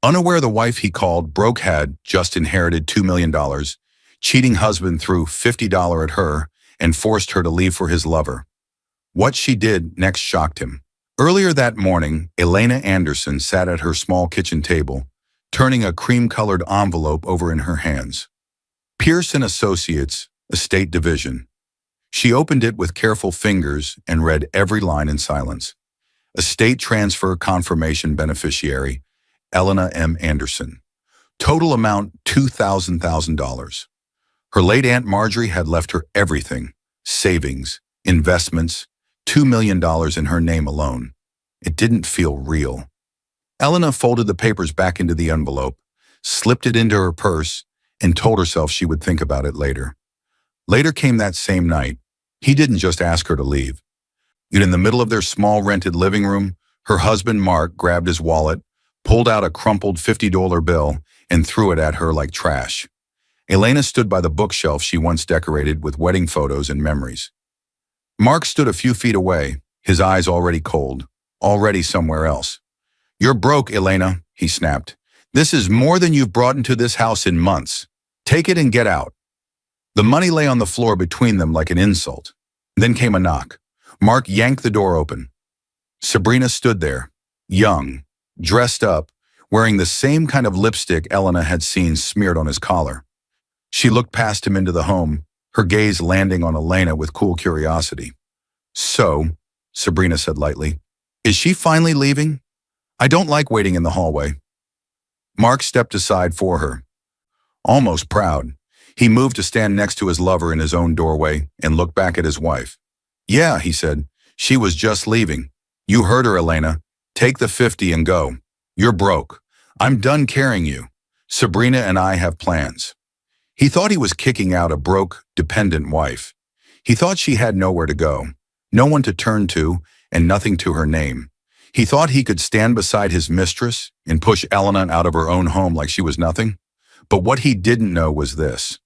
Unaware the wife he called broke had just inherited $2 million, cheating husband threw $50 at her and forced her to leave for his lover. What she did next shocked him. Earlier that morning, Elena Anderson sat at her small kitchen table, turning a cream-colored envelope over in her hands. Pearson Associates, Estate Division. She opened it with careful fingers and read every line in silence. Estate transfer confirmation beneficiary, Elena M. Anderson. Total amount $2,000. Her late Aunt Marjorie had left her everything, savings, investments, $2 million in her name alone. It didn't feel real. Elena folded the papers back into the envelope, slipped it into her purse, and told herself she would think about it later. Later came that same night. He didn't just ask her to leave. Yet in the middle of their small rented living room, her husband Mark grabbed his wallet, pulled out a crumpled $50 bill, and threw it at her like trash. Elena stood by the bookshelf she once decorated with wedding photos and memories. Mark stood a few feet away, his eyes already cold, already somewhere else. "You're broke, Elena," he snapped. "This is more than you've brought into this house in months. Take it and get out." The money lay on the floor between them like an insult. Then came a knock. Mark yanked the door open. Sabrina stood there, young, dressed up, wearing the same kind of lipstick Elena had seen smeared on his collar. She looked past him into the home, her gaze landing on Elena with cool curiosity. "So," Sabrina said lightly, "is she finally leaving? I don't like waiting in the hallway." Mark stepped aside for her. Almost proud, he moved to stand next to his lover in his own doorway and looked back at his wife. "Yeah," he said, "she was just leaving. You heard her, Elena. Take the 50 and go. You're broke. I'm done carrying you. Sabrina and I have plans." He thought he was kicking out a broke, dependent wife. He thought she had nowhere to go, no one to turn to, and nothing to her name. He thought he could stand beside his mistress and push Elena out of her own home like she was nothing. But what he didn't know was this.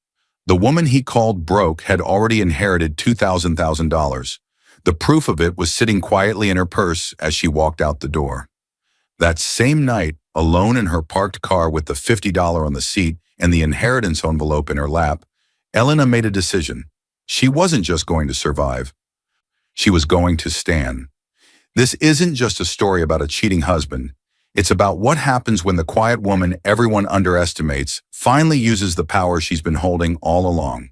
The woman he called broke had already inherited $2,000. The proof of it was sitting quietly in her purse as she walked out the door. That same night, alone in her parked car with the $50 on the seat and the inheritance envelope in her lap, Elena made a decision. She wasn't just going to survive. She was going to stand. This isn't just a story about a cheating husband. It's about what happens when the quiet woman everyone underestimates finally uses the power she's been holding all along.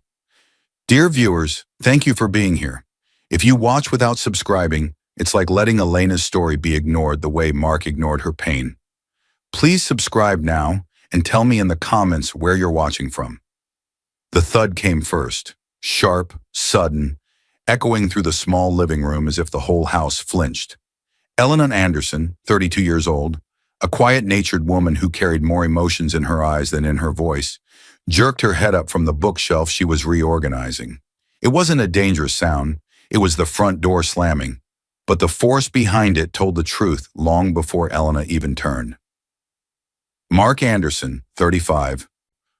Dear viewers, thank you for being here. If you watch without subscribing, it's like letting Elena's story be ignored the way Mark ignored her pain. Please subscribe now and tell me in the comments where you're watching from. The thud came first, sharp, sudden, echoing through the small living room as if the whole house flinched. Elena Anderson, 32 years old, a quiet-natured woman who carried more emotions in her eyes than in her voice, jerked her head up from the bookshelf she was reorganizing. It wasn't a dangerous sound, it was the front door slamming, but the force behind it told the truth long before Elena even turned. Mark Anderson, 35,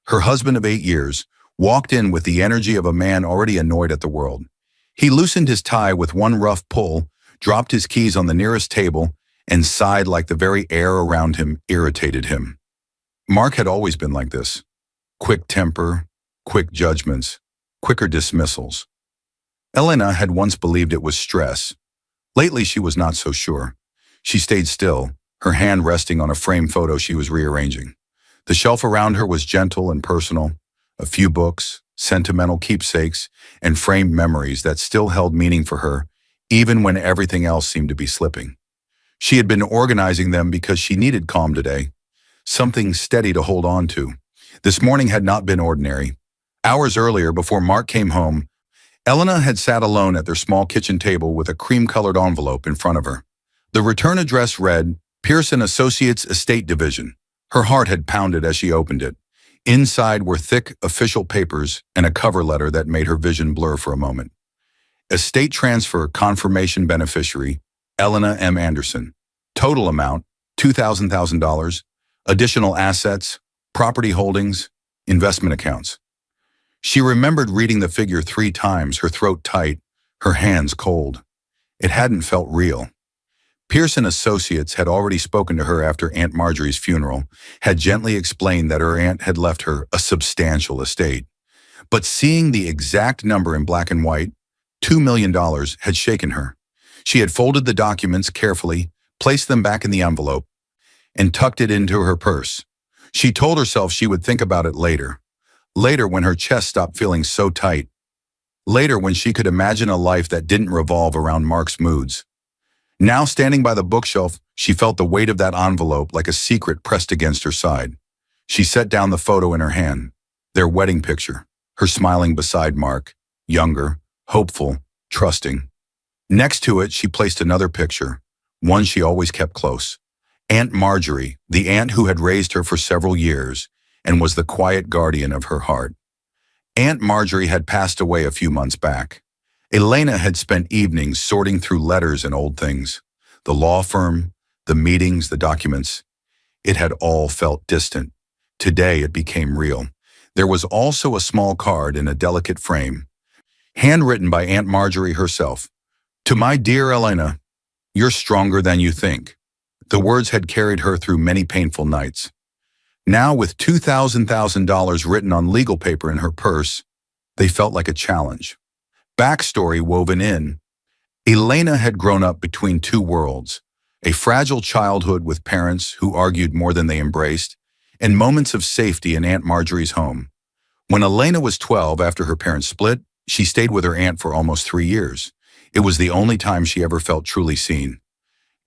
her husband of 8 years, walked in with the energy of a man already annoyed at the world. He loosened his tie with one rough pull, dropped his keys on the nearest table, and sighed like the very air around him irritated him. Mark had always been like this. Quick temper, quick judgments, quicker dismissals. Elena had once believed it was stress. Lately she was not so sure. She stayed still, her hand resting on a framed photo she was rearranging. The shelf around her was gentle and personal, a few books, sentimental keepsakes, and framed memories that still held meaning for her, even when everything else seemed to be slipping. She had been organizing them because she needed calm today, something steady to hold on to. This morning had not been ordinary. Hours earlier, before Mark came home, Elena had sat alone at their small kitchen table with a cream-colored envelope in front of her. The return address read, Pearson Associates Estate Division. Her heart had pounded as she opened it. Inside were thick official papers and a cover letter that made her vision blur for a moment. Estate transfer confirmation beneficiary, Elena M. Anderson. Total amount, $2,000. Additional assets, property holdings, investment accounts. She remembered reading the figure 3 times, her throat tight, her hands cold. It hadn't felt real. Pearson Associates had already spoken to her after Aunt Marjorie's funeral, had gently explained that her aunt had left her a substantial estate. But seeing the exact number in black and white, $2 million, had shaken her. She had folded the documents carefully, placed them back in the envelope, and tucked it into her purse. She told herself she would think about it later. Later when her chest stopped feeling so tight. Later when she could imagine a life that didn't revolve around Mark's moods. Now standing by the bookshelf, she felt the weight of that envelope like a secret pressed against her side. She set down the photo in her hand, their wedding picture, her smiling beside Mark, younger, hopeful, trusting. Next to it, she placed another picture, one she always kept close. Aunt Marjorie, the aunt who had raised her for several years and was the quiet guardian of her heart. Aunt Marjorie had passed away a few months back. Elena had spent evenings sorting through letters and old things. The law firm, the meetings, the documents. It had all felt distant. Today it became real. There was also a small card in a delicate frame, handwritten by Aunt Marjorie herself. To my dear Elena, you're stronger than you think. The words had carried her through many painful nights. Now with $2,000 written on legal paper in her purse, they felt like a challenge. Backstory woven in. Elena had grown up between two worlds, a fragile childhood with parents who argued more than they embraced, and moments of safety in Aunt Marjorie's home. When Elena was 12 after her parents split, she stayed with her aunt for almost 3 years. It was the only time she ever felt truly seen.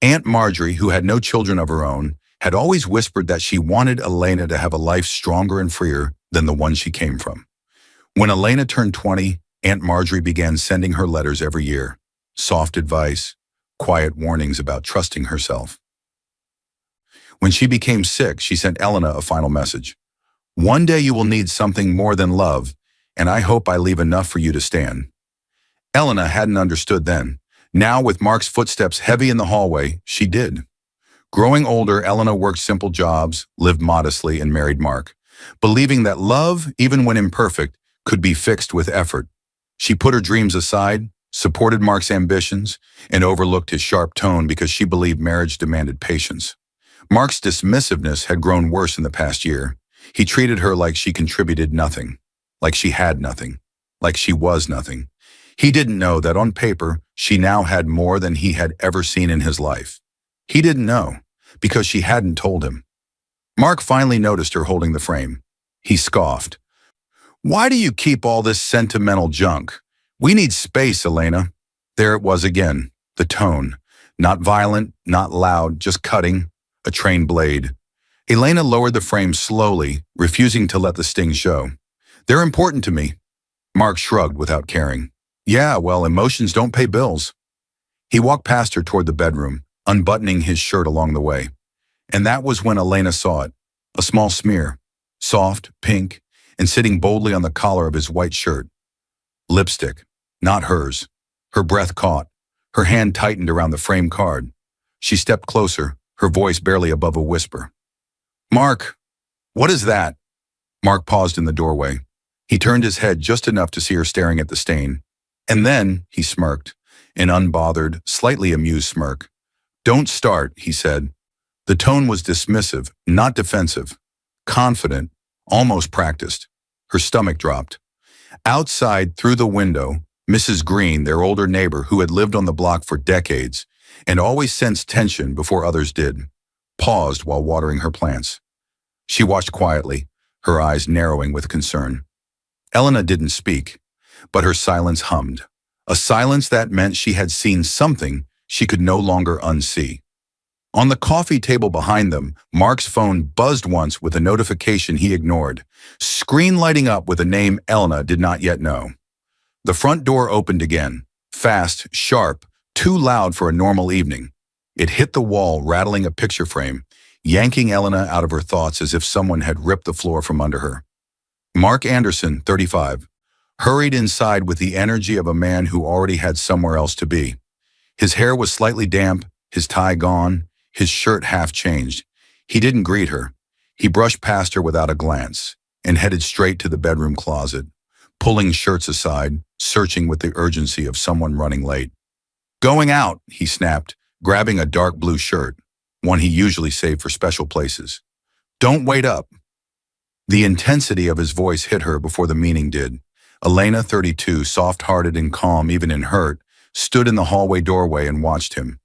Aunt Marjorie, who had no children of her own, had always whispered that she wanted Elena to have a life stronger and freer than the one she came from. When Elena turned 20, Aunt Marjorie began sending her letters every year. Soft advice, quiet warnings about trusting herself. When she became sick, she sent Elena a final message. One day you will need something more than love, and I hope I leave enough for you to stand. Elena hadn't understood then. Now, with Mark's footsteps heavy in the hallway, she did. Growing older, Elena worked simple jobs, lived modestly, and married Mark, believing that love, even when imperfect, could be fixed with effort. She put her dreams aside, supported Mark's ambitions, and overlooked his sharp tone because she believed marriage demanded patience. Mark's dismissiveness had grown worse in the past year. He treated her like she contributed nothing, like she had nothing, like she was nothing. He didn't know that on paper, she now had more than he had ever seen in his life. He didn't know, because she hadn't told him. Mark finally noticed her holding the frame. He scoffed. Why do you keep all this sentimental junk? We need space, Elena. There it was again, the tone. Not violent, not loud, just cutting, a trained blade. Elena lowered the frame slowly, refusing to let the sting show. They're important to me. Mark shrugged without caring. Yeah, well, emotions don't pay bills. He walked past her toward the bedroom, unbuttoning his shirt along the way. And that was when Elena saw it. A small smear, soft, pink, and sitting boldly on the collar of his white shirt. Lipstick, not hers. Her breath caught. Her hand tightened around the frame card. She stepped closer, her voice barely above a whisper. Mark, what is that? Mark paused in the doorway. He turned his head just enough to see her staring at the stain. And then he smirked, an unbothered, slightly amused smirk. Don't start, he said. The tone was dismissive, not defensive. Confident, almost practiced. Her stomach dropped. Outside, through the window, Mrs. Green, their older neighbor who had lived on the block for decades and always sensed tension before others did, paused while watering her plants. She watched quietly, her eyes narrowing with concern. Elena didn't speak, but her silence hummed, a silence that meant she had seen something she could no longer unsee. On the coffee table behind them, Mark's phone buzzed once with a notification he ignored, screen lighting up with a name Elena did not yet know. The front door opened again, fast, sharp, too loud for a normal evening. It hit the wall, rattling a picture frame, yanking Elena out of her thoughts as if someone had ripped the floor from under her. Mark Anderson, 35, hurried inside with the energy of a man who already had somewhere else to be. His hair was slightly damp, his tie gone, his shirt half changed. He didn't greet her. He brushed past her without a glance and headed straight to the bedroom closet, pulling shirts aside, searching with the urgency of someone running late. Going out, he snapped, grabbing a dark blue shirt, one he usually saved for special places. "Don't wait up." The intensity of his voice hit her before the meaning did. Elena, 32, soft-hearted and calm even in hurt, stood in the hallway doorway and watched him.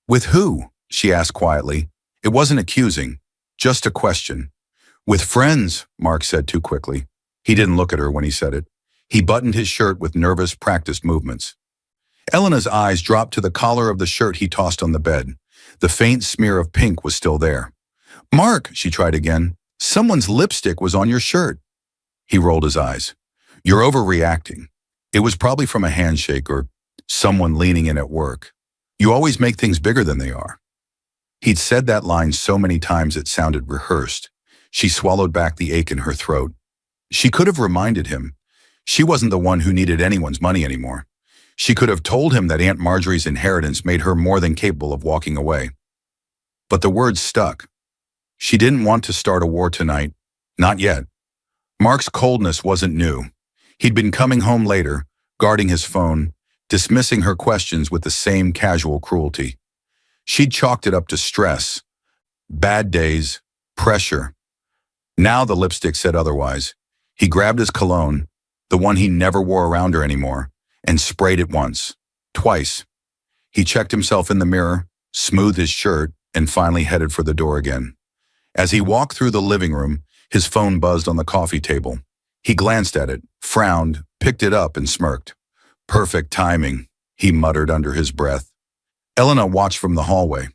"With who?" she asked quietly. It wasn't accusing, just a question. "With friends," Mark said too quickly. He didn't look at her when he said it. He buttoned his shirt with nervous, practiced movements. Elena's eyes dropped to the collar of the shirt he tossed on the bed. The faint smear of pink was still there. "Mark," she tried again, "someone's lipstick was on your shirt." He rolled his eyes. "You're overreacting. It was probably from a handshake or someone leaning in at work. You always make things bigger than they are." He'd said that line so many times it sounded rehearsed. She swallowed back the ache in her throat. She could have reminded him. She wasn't the one who needed anyone's money anymore. She could have told him that Aunt Marjorie's inheritance made her more than capable of walking away. But the words stuck. She didn't want to start a war tonight. Not yet. Mark's coldness wasn't new. He'd been coming home later, guarding his phone, dismissing her questions with the same casual cruelty. She'd chalked it up to stress, bad days, pressure. Now the lipstick said otherwise. He grabbed his cologne, the one he never wore around her anymore, and sprayed it once, twice. He checked himself in the mirror, smoothed his shirt, and finally headed for the door again. As he walked through the living room, his phone buzzed on the coffee table. He glanced at it, frowned, picked it up, and smirked. "Perfect timing," he muttered under his breath. Elena watched from the hallway.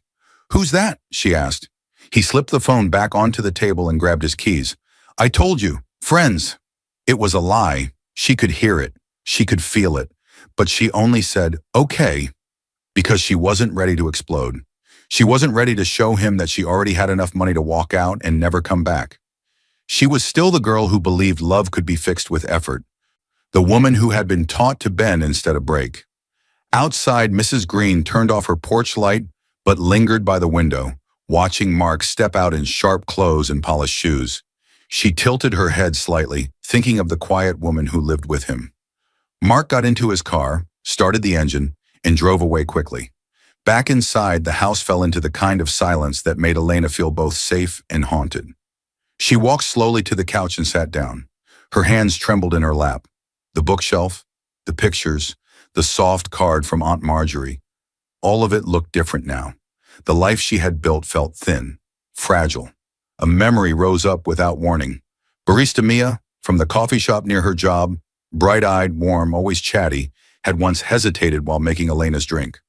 "Who's that?" she asked. He slipped the phone back onto the table and grabbed his keys. "I told you, friends." It was a lie. She could hear it. She could feel it. But she only said, "Okay," because she wasn't ready to explode. She wasn't ready to show him that she already had enough money to walk out and never come back. She was still the girl who believed love could be fixed with effort. The woman who had been taught to bend instead of break. Outside, Mrs. Green turned off her porch light, but lingered by the window, watching Mark step out in sharp clothes and polished shoes. She tilted her head slightly, thinking of the quiet woman who lived with him. Mark got into his car, started the engine, and drove away quickly. Back inside, the house fell into the kind of silence that made Elena feel both safe and haunted. She walked slowly to the couch and sat down. Her hands trembled in her lap. The bookshelf, the pictures, the soft card from Aunt Marjorie. All of it looked different now. The life she had built felt thin, fragile. A memory rose up without warning. Barista Mia, from the coffee shop near her job, bright-eyed, warm, always chatty, had once hesitated while making Elena's drink.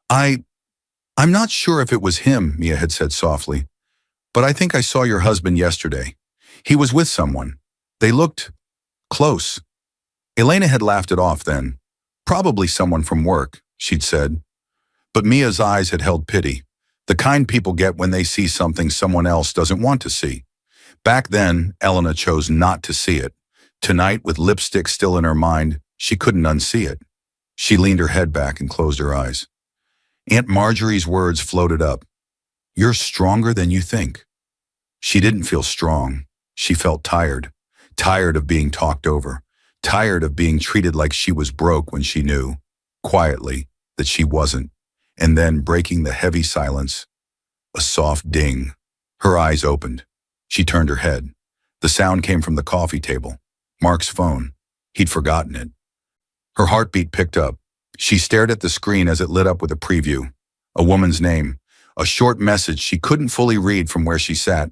I'm not sure if it was him," Mia had said softly, "but I think I saw your husband yesterday. He was with someone. They looked close." Elena had laughed it off then. "Probably someone from work," she'd said. But Mia's eyes had held pity, the kind people get when they see something someone else doesn't want to see. Back then, Elena chose not to see it. Tonight, with lipstick still in her mind, she couldn't unsee it. She leaned her head back and closed her eyes. Aunt Marjorie's words floated up. "You're stronger than you think." She didn't feel strong. She felt tired. Tired of being talked over. Tired of being treated like she was broke when she knew, quietly, that she wasn't. And then, breaking the heavy silence, a soft ding. Her eyes opened. She turned her head. The sound came from the coffee table. Mark's phone. He'd forgotten it. Her heartbeat picked up. She stared at the screen as it lit up with a preview. A woman's name. A short message she couldn't fully read from where she sat.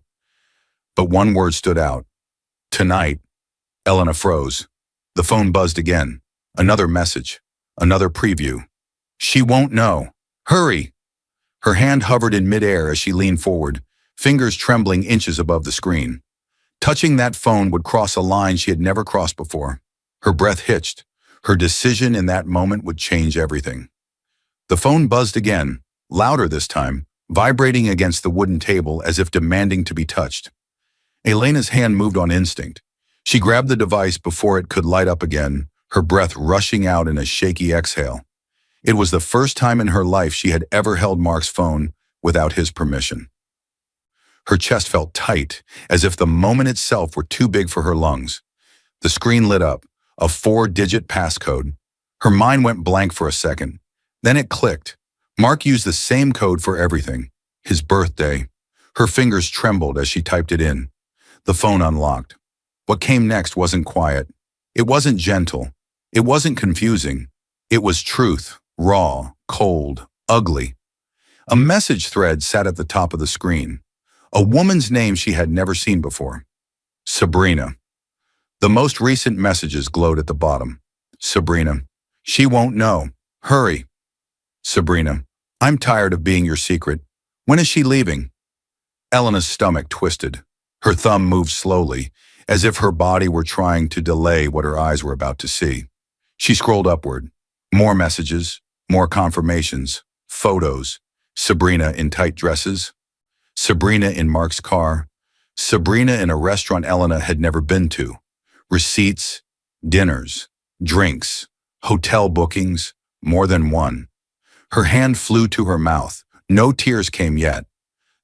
But one word stood out. Tonight. Elena froze. The phone buzzed again. Another message. Another preview. She won't know. Hurry! Her hand hovered in midair as she leaned forward, fingers trembling inches above the screen. Touching that phone would cross a line she had never crossed before. Her breath hitched. Her decision in that moment would change everything. The phone buzzed again, louder this time, vibrating against the wooden table as if demanding to be touched. Elena's hand moved on instinct. She grabbed the device before it could light up again, her breath rushing out in a shaky exhale. It was the first time in her life she had ever held Mark's phone without his permission. Her chest felt tight, as if the moment itself were too big for her lungs. The screen lit up, a 4-digit passcode. Her mind went blank for a second. Then it clicked. Mark used the same code for everything. His birthday. Her fingers trembled as she typed it in. The phone unlocked. What came next wasn't quiet. It wasn't gentle. It wasn't confusing. It was truth, raw, cold, ugly. A message thread sat at the top of the screen. A woman's name she had never seen before. Sabrina. The most recent messages glowed at the bottom. Sabrina. She won't know. Hurry. Sabrina. I'm tired of being your secret. When is she leaving? Elena's stomach twisted. Her thumb moved slowly, as if her body were trying to delay what her eyes were about to see. She scrolled upward. More messages, more confirmations, photos. Sabrina in tight dresses. Sabrina in Mark's car. Sabrina in a restaurant Elena had never been to. Receipts, dinners, drinks, hotel bookings, more than one. Her hand flew to her mouth. No tears came yet.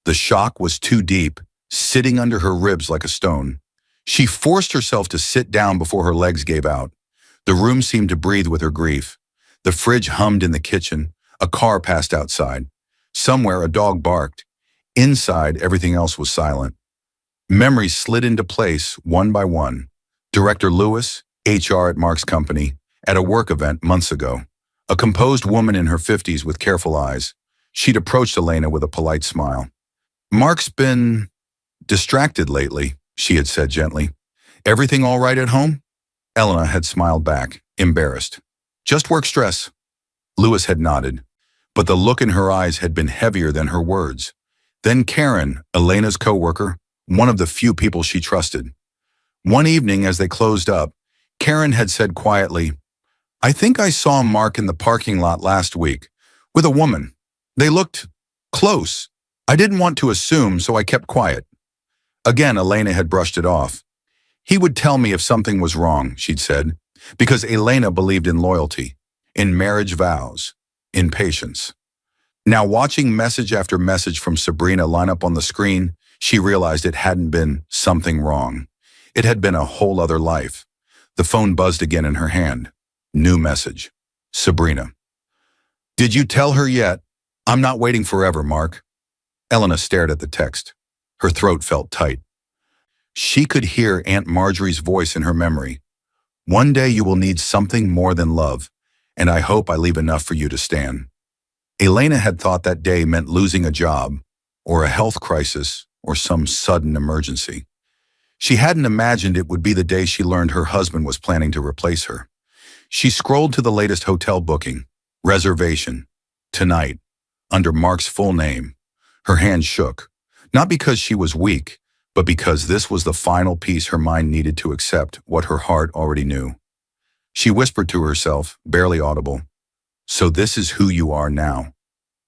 The shock was too deep, sitting under her ribs like a stone. She forced herself to sit down before her legs gave out. The room seemed to breathe with her grief. The fridge hummed in the kitchen. A car passed outside. Somewhere a dog barked. Inside, everything else was silent. Memories slid into place one by one. Director Lewis, HR at Mark's company, at a work event months ago. A composed woman in her 50s with careful eyes. She'd approached Elena with a polite smile. Mark's been distracted lately, she had said gently. Everything all right at home? Elena had smiled back, embarrassed. Just work stress. Lewis had nodded, but the look in her eyes had been heavier than her words. Then Karen, Elena's co-worker, one of the few people she trusted. One evening as they closed up, Karen had said quietly, I think I saw Mark in the parking lot last week, with a woman. They looked close. I didn't want to assume, so I kept quiet. Again, Elena had brushed it off. He would tell me if something was wrong, she'd said, because Elena believed in loyalty, in marriage vows, in patience. Now, watching message after message from Sabrina line up on the screen, she realized it hadn't been something wrong. It had been a whole other life. The phone buzzed again in her hand. New message. Sabrina. Did you tell her yet? I'm not waiting forever, Mark. Elena stared at the text. Her throat felt tight. She could hear Aunt Marjorie's voice in her memory. One day you will need something more than love, and I hope I leave enough for you to stand. Elena had thought that day meant losing a job, or a health crisis, or some sudden emergency. She hadn't imagined it would be the day she learned her husband was planning to replace her. She scrolled to the latest hotel booking. Reservation. Tonight. Under Mark's full name. Her hand shook. Not because she was weak, but because this was the final piece her mind needed to accept what her heart already knew. She whispered to herself, barely audible, So this is who you are now.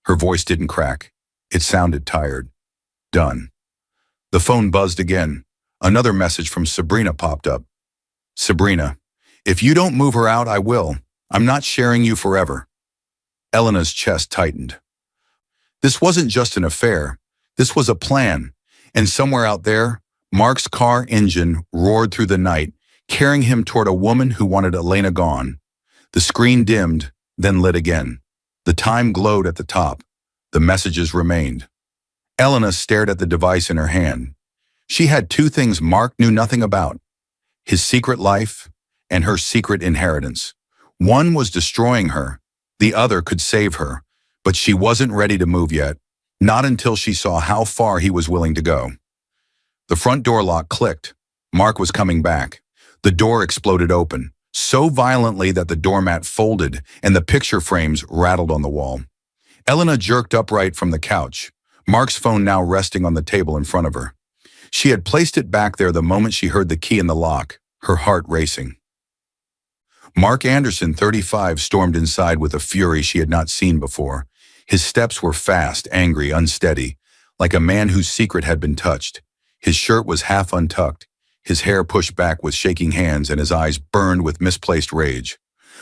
Her voice didn't crack. It sounded tired. Done. The phone buzzed again. Another message from Sabrina popped up. Sabrina, if you don't move her out, I will. I'm not sharing you forever. Elena's chest tightened. This wasn't just an affair. This was a plan. And somewhere out there, Mark's car engine roared through the night, carrying him toward a woman who wanted Elena gone. The screen dimmed, then lit again. The time glowed at the top. The messages remained. Elena stared at the device in her hand. She had two things Mark knew nothing about: his secret life and her secret inheritance. One was destroying her. The other could save her. But she wasn't ready to move yet, not until she saw how far he was willing to go. The front door lock clicked. Mark was coming back. The door exploded open, so violently that the doormat folded and the picture frames rattled on the wall. Elena jerked upright from the couch, Mark's phone now resting on the table in front of her. She had placed it back there the moment she heard the key in the lock, her heart racing. Mark Anderson, 35, stormed inside with a fury she had not seen before. His steps were fast, angry, unsteady, like a man whose secret had been touched. His shirt was half untucked, his hair pushed back with shaking hands, and his eyes burned with misplaced rage.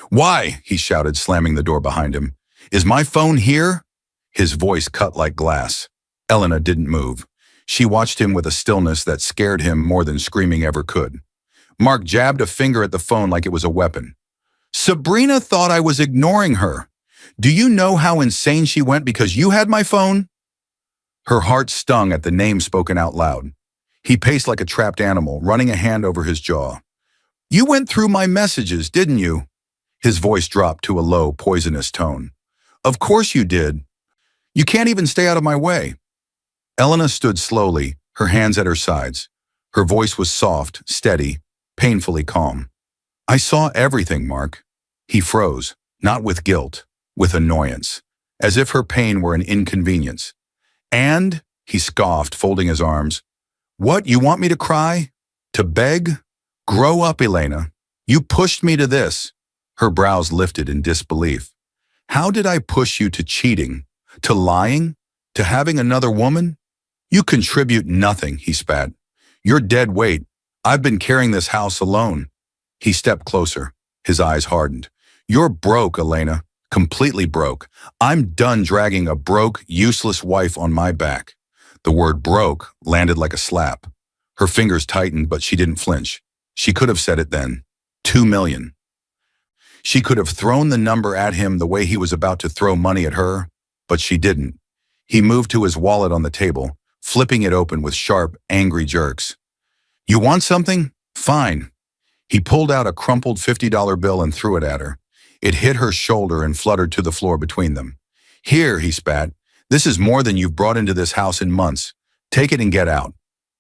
"Why?" he shouted, slamming the door behind him. "Is my phone here?" His voice cut like glass. Elena didn't move. She watched him with a stillness that scared him more than screaming ever could. Mark jabbed a finger at the phone like it was a weapon. "Sabrina thought I was ignoring her. Do you know how insane she went because you had my phone? Her heart stung at the name spoken out loud. He paced like a trapped animal, running a hand over his jaw. You went through my messages, didn't you? His voice dropped to a low, poisonous tone. Of course you did. You can't even stay out of my way. Elena stood slowly, her hands at her sides. Her voice was soft, steady, painfully calm. I saw everything, Mark. He froze, not with guilt, with annoyance, as if her pain were an inconvenience. And, he scoffed, folding his arms, what, you want me to cry? To beg? Grow up, Elena. You pushed me to this. Her brows lifted in disbelief. How did I push you to cheating? To lying? To having another woman? You contribute nothing, he spat. You're dead weight. I've been carrying this house alone. He stepped closer. His eyes hardened. You're broke, Elena. Completely broke. I'm done dragging a broke, useless wife on my back. The word broke landed like a slap. Her fingers tightened, but she didn't flinch. She could have said it then. 2 million. She could have thrown the number at him the way he was about to throw money at her, but she didn't. He moved to his wallet on the table, flipping it open with sharp, angry jerks. You want something? Fine. He pulled out a crumpled $50 bill and threw it at her. It hit her shoulder and fluttered to the floor between them. Here, he spat. This is more than you've brought into this house in months. Take it and get out.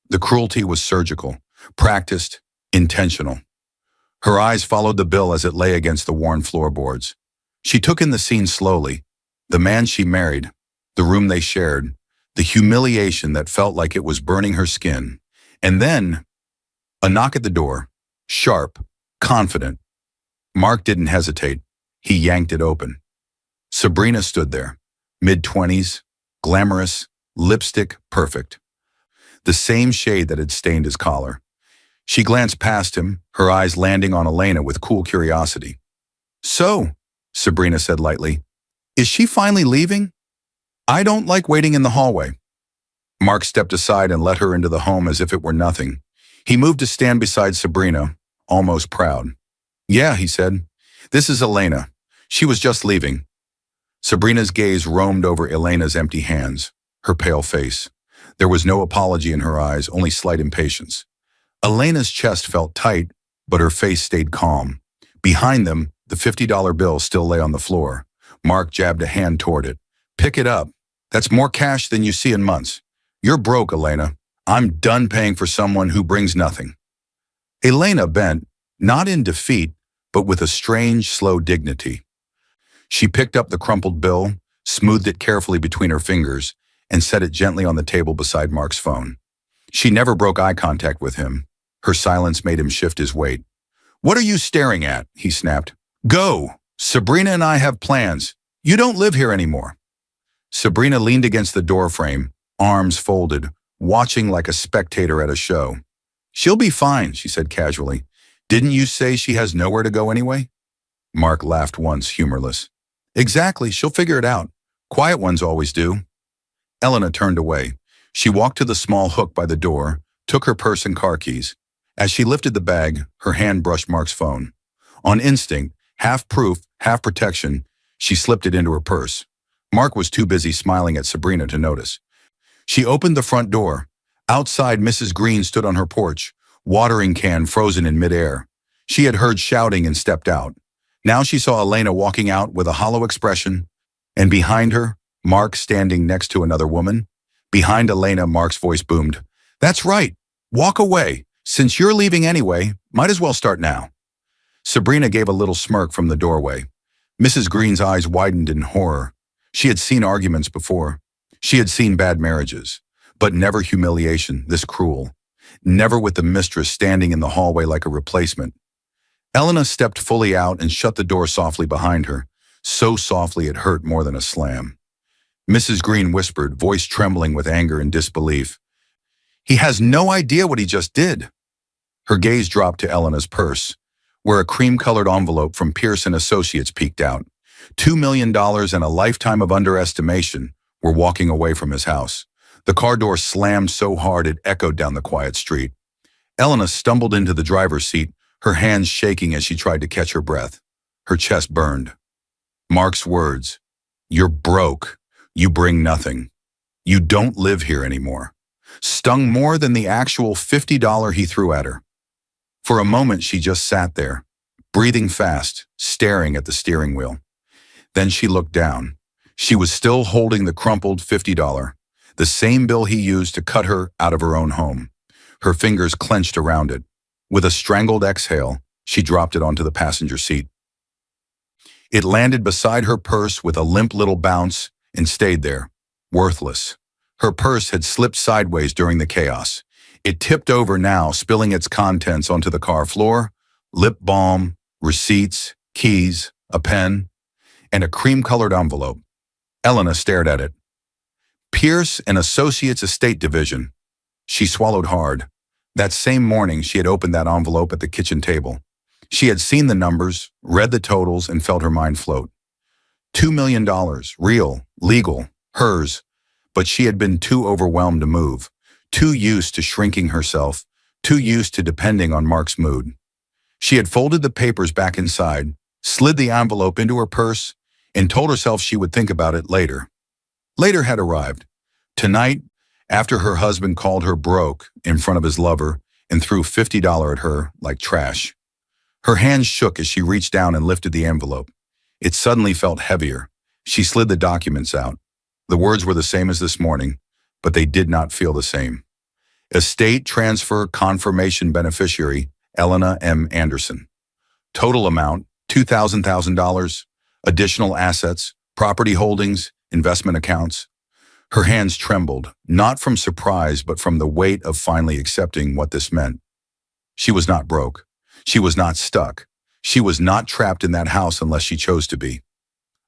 The cruelty was surgical, practiced, intentional. Her eyes followed the bill as it lay against the worn floorboards. She took in the scene slowly. The man she married, the room they shared, the humiliation that felt like it was burning her skin. And then, a knock at the door, sharp, confident. Mark didn't hesitate. He yanked it open. Sabrina stood there, mid-20s, glamorous, lipstick perfect. The same shade that had stained his collar. She glanced past him, her eyes landing on Elena with cool curiosity. So, Sabrina said lightly, is she finally leaving? I don't like waiting in the hallway. Mark stepped aside and let her into the home as if it were nothing. He moved to stand beside Sabrina, almost proud. Yeah, he said. This is Elena. She was just leaving. Sabrina's gaze roamed over Elena's empty hands, her pale face. There was no apology in her eyes, only slight impatience. Elena's chest felt tight, but her face stayed calm. Behind them, the $50 bill still lay on the floor. Mark jabbed a hand toward it. Pick it up. That's more cash than you see in months. You're broke, Elena. I'm done paying for someone who brings nothing. Elena bent, not in defeat, but with a strange, slow dignity. She picked up the crumpled bill, smoothed it carefully between her fingers, and set it gently on the table beside Mark's phone. She never broke eye contact with him. Her silence made him shift his weight. What are you staring at? He snapped. Go! Sabrina and I have plans. You don't live here anymore. Sabrina leaned against the doorframe, arms folded, watching like a spectator at a show. She'll be fine, she said casually. Didn't you say she has nowhere to go anyway? Mark laughed once, humorless. Exactly, she'll figure it out. Quiet ones always do. Elena turned away. She walked to the small hook by the door, took her purse and car keys. As she lifted the bag, her hand brushed Mark's phone. On instinct, half proof, half protection, she slipped it into her purse. Mark was too busy smiling at Sabrina to notice. She opened the front door. Outside, Mrs. Green stood on her porch, watering can frozen in midair. She had heard shouting and stepped out. Now she saw Elena walking out with a hollow expression, and behind her, Mark standing next to another woman. Behind Elena, Mark's voice boomed. That's right. Walk away. Since you're leaving anyway, might as well start now. Sabrina gave a little smirk from the doorway. Mrs. Green's eyes widened in horror. She had seen arguments before. She had seen bad marriages, but never humiliation this cruel. Never with the mistress standing in the hallway like a replacement. Elena stepped fully out and shut the door softly behind her, so softly it hurt more than a slam. Mrs. Green whispered, voice trembling with anger and disbelief. He has no idea what he just did. Her gaze dropped to Elena's purse, where a cream-colored envelope from Pearson Associates peeked out. $2 million and a lifetime of underestimation were walking away from his house. The car door slammed so hard it echoed down the quiet street. Elena stumbled into the driver's seat, her hands shaking as she tried to catch her breath. Her chest burned. Mark's words, "You're broke. You bring nothing. You don't live here anymore," stung more than the actual $50 he threw at her. For a moment, she just sat there, breathing fast, staring at the steering wheel. Then she looked down. She was still holding the crumpled $50, the same bill he used to cut her out of her own home. Her fingers clenched around it. With a strangled exhale, she dropped it onto the passenger seat. It landed beside her purse with a limp little bounce and stayed there, worthless. Her purse had slipped sideways during the chaos. It tipped over now, spilling its contents onto the car floor: lip balm, receipts, keys, a pen, and a cream-colored envelope. Elena stared at it. Pierce and Associates Estate Division. She swallowed hard. That same morning, she had opened that envelope at the kitchen table. She had seen the numbers, read the totals, and felt her mind float. $2 million, real, legal, hers, but she had been too overwhelmed to move, too used to shrinking herself, too used to depending on Mark's mood. She had folded the papers back inside, slid the envelope into her purse, and told herself she would think about it later. Later had arrived. Tonight, after her husband called her broke in front of his lover and threw $50 at her like trash. Her hands shook as she reached down and lifted the envelope. It suddenly felt heavier. She slid the documents out. The words were the same as this morning, but they did not feel the same. Estate Transfer Confirmation Beneficiary, Elena M. Anderson. Total amount, $2,000. Additional assets, property holdings, investment accounts. Her hands trembled, not from surprise, but from the weight of finally accepting what this meant. She was not broke. She was not stuck. She was not trapped in that house unless she chose to be.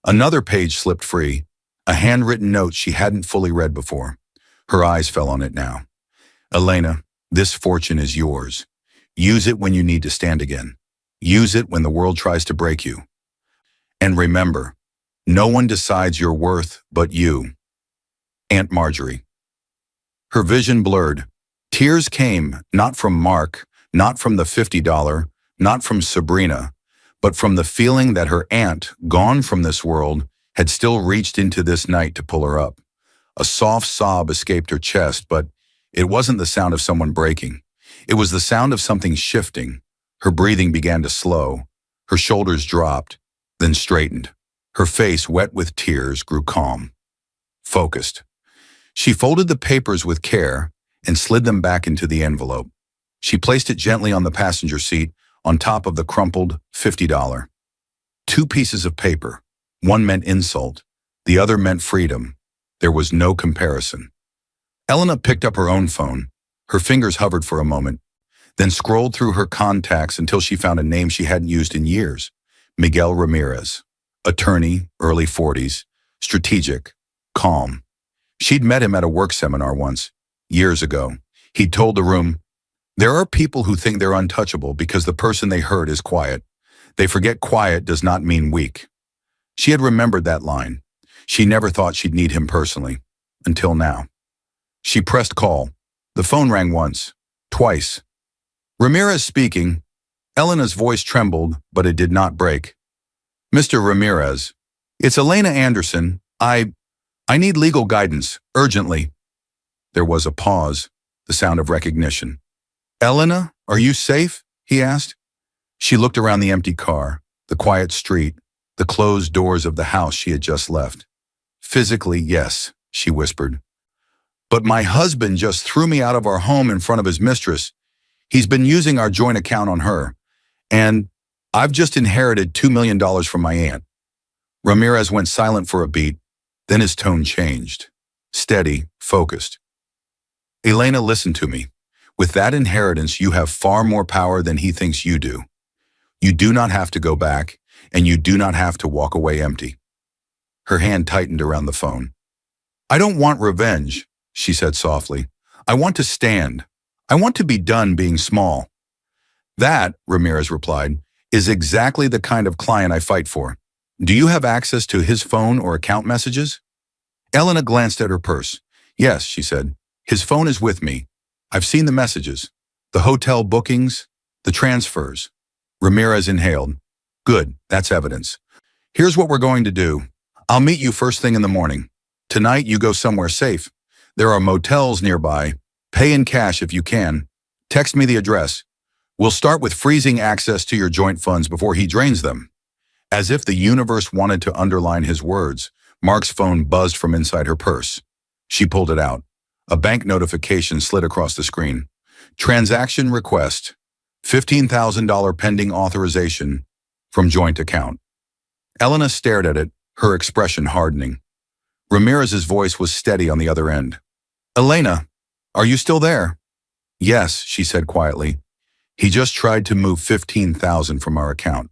Another page slipped free, a handwritten note she hadn't fully read before. Her eyes fell on it now. Elena, this fortune is yours. Use it when you need to stand again. Use it when the world tries to break you. And remember, no one decides your worth but you. Aunt Marjorie. Her vision blurred. Tears came, not from Mark, not from the $50, not from Sabrina, but from the feeling that her aunt, gone from this world, had still reached into this night to pull her up. A soft sob escaped her chest, but it wasn't the sound of someone breaking. It was the sound of something shifting. Her breathing began to slow. Her shoulders dropped, then straightened. Her face, wet with tears, grew calm, focused. She folded the papers with care and slid them back into the envelope. She placed it gently on the passenger seat on top of the crumpled $50. Two pieces of paper. One meant insult. The other meant freedom. There was no comparison. Elena picked up her own phone. Her fingers hovered for a moment, then scrolled through her contacts until she found a name she hadn't used in years. Miguel Ramirez. Attorney, early 40s, strategic, calm. She'd met him at a work seminar once, years ago. He'd told the room, "There are people who think they're untouchable because the person they hurt is quiet. They forget quiet does not mean weak." She had remembered that line. She never thought she'd need him personally, until now. She pressed call. The phone rang once, twice. Ramirez speaking. Elena's voice trembled, but it did not break. "Mr. Ramirez, it's Elena Anderson. I need legal guidance, urgently." There was a pause, the sound of recognition. "Elena, are you safe?" he asked. She looked around the empty car, the quiet street, the closed doors of the house she had just left. "Physically, yes," she whispered. "But my husband just threw me out of our home in front of his mistress. He's been using our joint account on her. And I've just inherited $2 million from my aunt." Ramirez went silent for a beat, then his tone changed. Steady, focused. "Elena, listen to me. With that inheritance, you have far more power than he thinks you do. You do not have to go back, and you do not have to walk away empty." Her hand tightened around the phone. "I don't want revenge," she said softly. "I want to stand. I want to be done being small." "That," Ramirez replied, "is exactly the kind of client I fight for. Do you have access to his phone or account messages?" Elena glanced at her purse. "Yes," she said. "His phone is with me. I've seen the messages, the hotel bookings, the transfers." Ramirez inhaled. "Good, that's evidence." Here's what we're going to do. I'll meet you first thing in the morning. Tonight, you go somewhere safe. There are motels nearby. Pay in cash if you can. Text me the address. We'll start with freezing access to your joint funds before he drains them. As if the universe wanted to underline his words, Mark's phone buzzed from inside her purse. She pulled it out. A bank notification slid across the screen. Transaction request. $15,000 pending authorization from joint account. Elena stared at it, her expression hardening. Ramirez's voice was steady on the other end. Elena, are you still there? Yes, she said quietly. He just tried to move $15,000 from our account.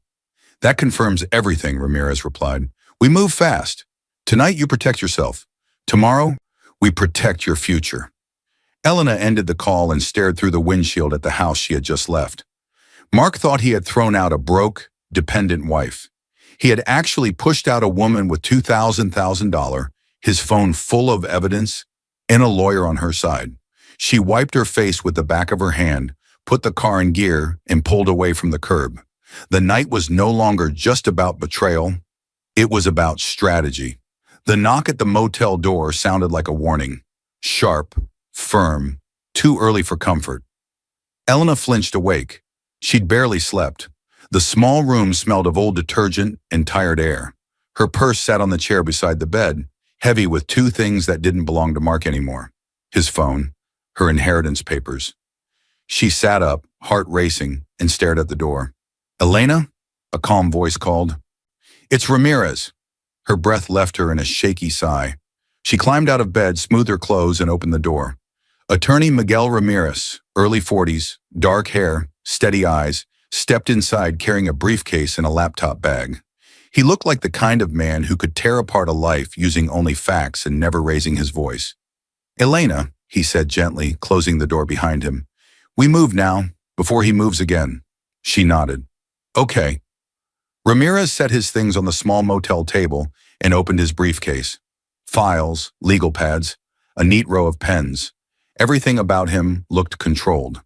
That confirms everything, Ramirez replied. We move fast. Tonight you protect yourself. Tomorrow, we protect your future. Elena ended the call and stared through the windshield at the house she had just left. Mark thought he had thrown out a broke, dependent wife. He had actually pushed out a woman with $2,000, his phone full of evidence, and a lawyer on her side. She wiped her face with the back of her hand, put the car in gear, and pulled away from the curb. The night was no longer just about betrayal. It was about strategy. The knock at the motel door sounded like a warning. Sharp, firm, too early for comfort. Elena flinched awake. She'd barely slept. The small room smelled of old detergent and tired air. Her purse sat on the chair beside the bed, heavy with two things that didn't belong to Mark anymore. His phone, her inheritance papers. She sat up, heart racing, and stared at the door. Elena? A calm voice called. It's Ramirez. Her breath left her in a shaky sigh. She climbed out of bed, smoothed her clothes, and opened the door. Attorney Miguel Ramirez, early 40s, dark hair, steady eyes, stepped inside carrying a briefcase and a laptop bag. He looked like the kind of man who could tear apart a life using only facts and never raising his voice. Elena, he said gently, closing the door behind him. We move now, before he moves again. She nodded. Okay. Ramirez set his things on the small motel table and opened his briefcase. Files, legal pads, a neat row of pens. Everything about him looked controlled.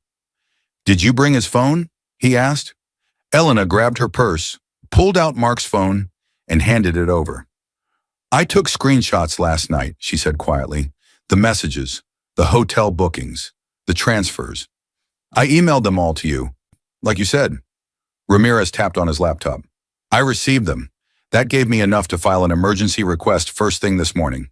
Did you bring his phone? He asked. Elena grabbed her purse, pulled out Mark's phone, and handed it over. I took screenshots last night, she said quietly. The messages, the hotel bookings, the transfers. I emailed them all to you, like you said. Ramirez tapped on his laptop. I received them. That gave me enough to file an emergency request first thing this morning.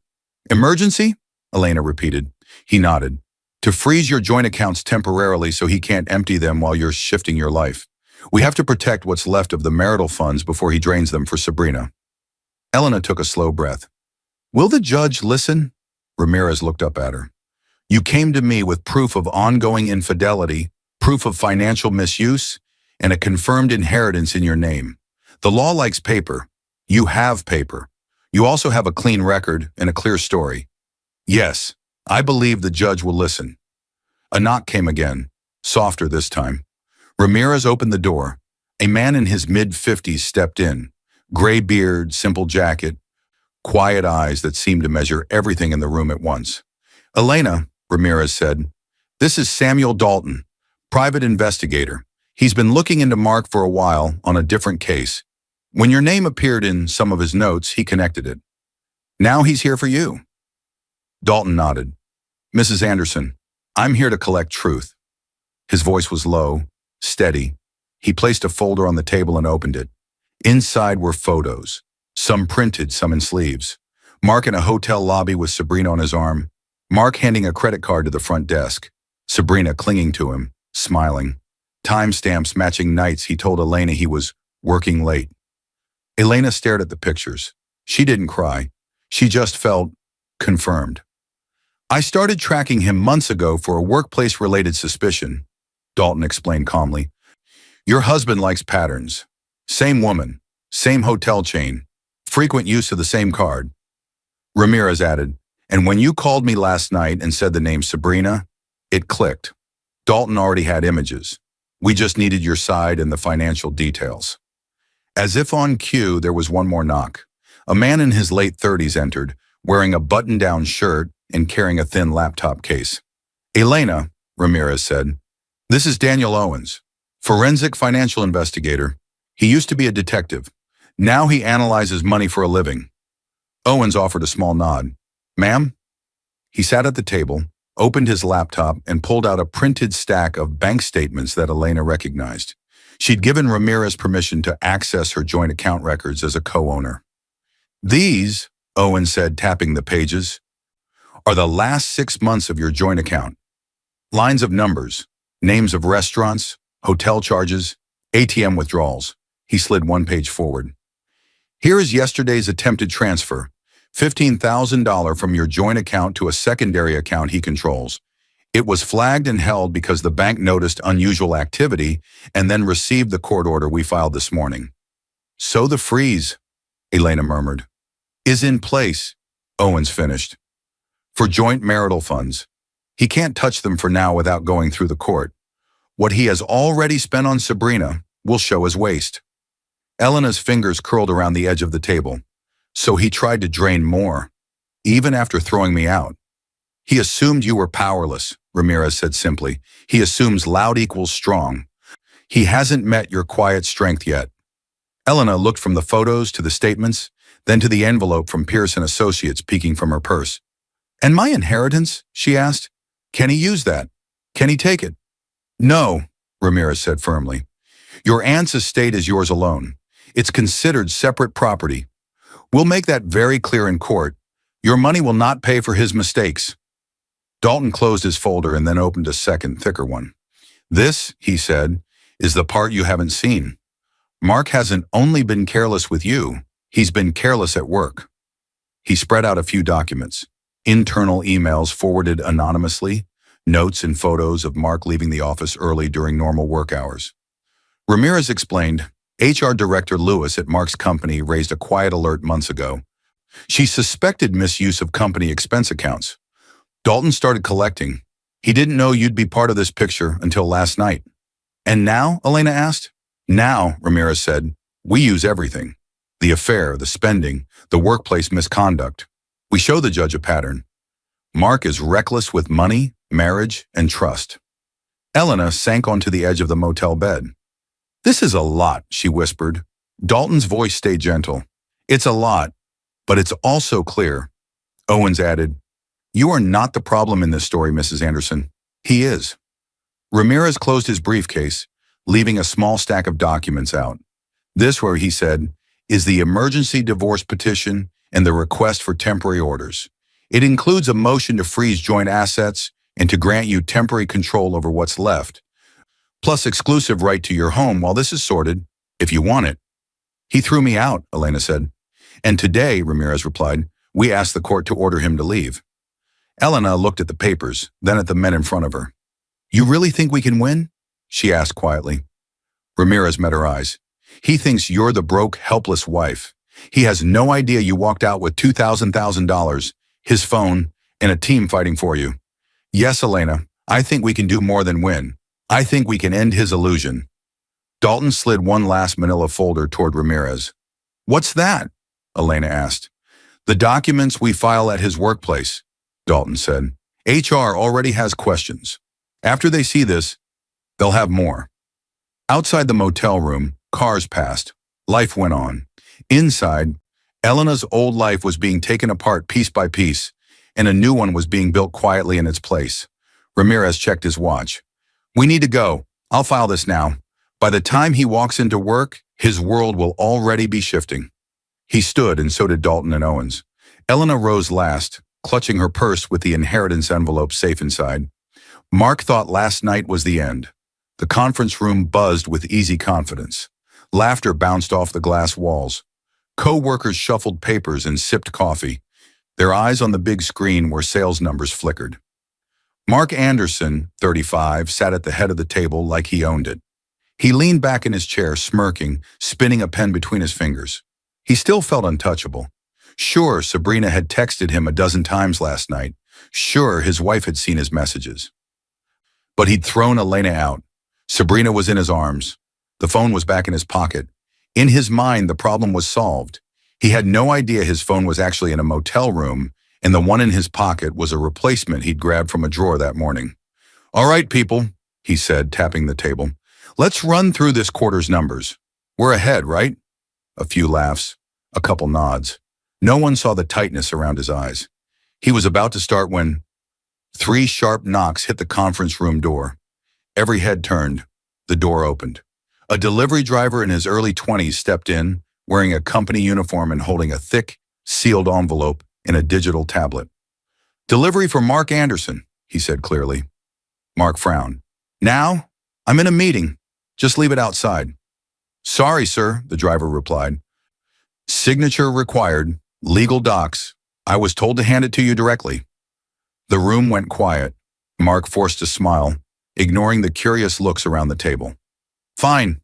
Emergency? Elena repeated. He nodded. To freeze your joint accounts temporarily so he can't empty them while you're shifting your life. We have to protect what's left of the marital funds before he drains them for Sabrina. Elena took a slow breath. Will the judge listen? Ramirez looked up at her. You came to me with proof of ongoing infidelity, proof of financial misuse, and a confirmed inheritance in your name. The law likes paper. You have paper. You also have a clean record and a clear story. Yes, I believe the judge will listen. A knock came again, softer this time. Ramirez opened the door. A man in his mid-50s stepped in. Gray beard, simple jacket, quiet eyes that seemed to measure everything in the room at once. Elena, Ramirez said, this is Samuel Dalton, private investigator. He's been looking into Mark for a while on a different case. When your name appeared in some of his notes, he connected it. Now he's here for you. Dalton nodded. Mrs. Anderson, I'm here to collect truth. His voice was low, steady. He placed a folder on the table and opened it. Inside were photos, some printed, some in sleeves. Mark in a hotel lobby with Sabrina on his arm. Mark handing a credit card to the front desk. Sabrina clinging to him, smiling. Timestamps matching nights he told Elena he was working late. Elena stared at the pictures. She didn't cry. She just felt confirmed. I started tracking him months ago for a workplace-related suspicion, Dalton explained calmly. Your husband likes patterns. Same woman, same hotel chain, frequent use of the same card. Ramirez added, and when you called me last night and said the name Sabrina, it clicked. Dalton already had images. We just needed your side and the financial details. As if on cue, there was one more knock. A man in his late 30s entered, wearing a button-down shirt and carrying a thin laptop case. Elena, Ramirez said, this is Daniel Owens, forensic financial investigator. He used to be a detective. Now he analyzes money for a living. Owens offered a small nod. Ma'am? He sat at the table, opened his laptop, and pulled out a printed stack of bank statements that Elena recognized. She'd given Ramirez permission to access her joint account records as a co-owner. These, Owens said, tapping the pages, are the last 6 months of your joint account. Lines of numbers, names of restaurants, hotel charges, ATM withdrawals. He slid one page forward. Here is yesterday's attempted transfer, $15,000 from your joint account to a secondary account he controls. It was flagged and held because the bank noticed unusual activity and then received the court order we filed this morning. So the freeze, Elena murmured, is in place, Owens finished. For joint marital funds. He can't touch them for now without going through the court. What he has already spent on Sabrina will show as waste. Elena's fingers curled around the edge of the table. So he tried to drain more, even after throwing me out. He assumed you were powerless, Ramirez said simply. He assumes loud equals strong. He hasn't met your quiet strength yet. Elena looked from the photos to the statements, then to the envelope from Pearson Associates peeking from her purse. And my inheritance? She asked. Can he use that? Can he take it? No, Ramirez said firmly. Your aunt's estate is yours alone. It's considered separate property. We'll make that very clear in court. Your money will not pay for his mistakes. Dalton closed his folder and then opened a second, thicker one. This, he said, is the part you haven't seen. Mark hasn't only been careless with you, he's been careless at work. He spread out a few documents. Internal emails forwarded anonymously, notes and photos of Mark leaving the office early during normal work hours. Ramirez explained, HR Director Lewis at Mark's company raised a quiet alert months ago. She suspected misuse of company expense accounts. Dalton started collecting. He didn't know you'd be part of this picture until last night. And now, Elena asked? Now, Ramirez said, we use everything. The affair, the spending, the workplace misconduct. We show the judge a pattern. Mark is reckless with money, marriage, and trust. Elena sank onto the edge of the motel bed. This is a lot, she whispered. Dalton's voice stayed gentle. It's a lot, but it's also clear. Owens added, you are not the problem in this story, Mrs. Anderson. He is. Ramirez closed his briefcase, leaving a small stack of documents out. This, where he said, is the emergency divorce petition and the request for temporary orders. It includes a motion to freeze joint assets and to grant you temporary control over what's left, plus exclusive right to your home while this is sorted, if you want it. He threw me out, Elena said. And today, Ramirez replied, we asked the court to order him to leave. Elena looked at the papers, then at the men in front of her. You really think we can win? She asked quietly. Ramirez met her eyes. He thinks you're the broke, helpless wife. He has no idea you walked out with $2,000, his phone, and a team fighting for you. Yes, Elena, I think we can do more than win. I think we can end his illusion. Dalton slid one last manila folder toward Ramirez. What's that? Elena asked. The documents we file at his workplace, Dalton said. HR already has questions. After they see this, they'll have more. Outside the motel room, cars passed. Life went on. Inside, Elena's old life was being taken apart piece by piece, and a new one was being built quietly in its place. Ramirez checked his watch. We need to go. I'll file this now. By the time he walks into work, his world will already be shifting. He stood, and so did Dalton and Owens. Elena rose last, clutching her purse with the inheritance envelope safe inside. Mark thought last night was the end. The conference room buzzed with easy confidence. Laughter bounced off the glass walls. Co-workers shuffled papers and sipped coffee, their eyes on the big screen where sales numbers flickered. Mark Anderson, 35, sat at the head of the table like he owned it. He leaned back in his chair, smirking, spinning a pen between his fingers. He still felt untouchable. Sure, Sabrina had texted him a dozen times last night. Sure, his wife had seen his messages. But he'd thrown Elena out. Sabrina was in his arms. The phone was back in his pocket. In his mind, the problem was solved. He had no idea his phone was actually in a motel room, and the one in his pocket was a replacement he'd grabbed from a drawer that morning. All right, people, he said, tapping the table. Let's run through this quarter's numbers. We're ahead, right? A few laughs, a couple nods. No one saw the tightness around his eyes. He was about to start when 3 sharp knocks hit the conference room door. Every head turned. The door opened. A delivery driver in his early 20s stepped in, wearing a company uniform and holding a thick, sealed envelope in a digital tablet. "Delivery for Mark Anderson," he said clearly. Mark frowned. "Now? I'm in a meeting. Just leave it outside." "Sorry, sir," the driver replied. "Signature required. Legal docs. I was told to hand it to you directly." The room went quiet. Mark forced a smile, ignoring the curious looks around the table. "Fine."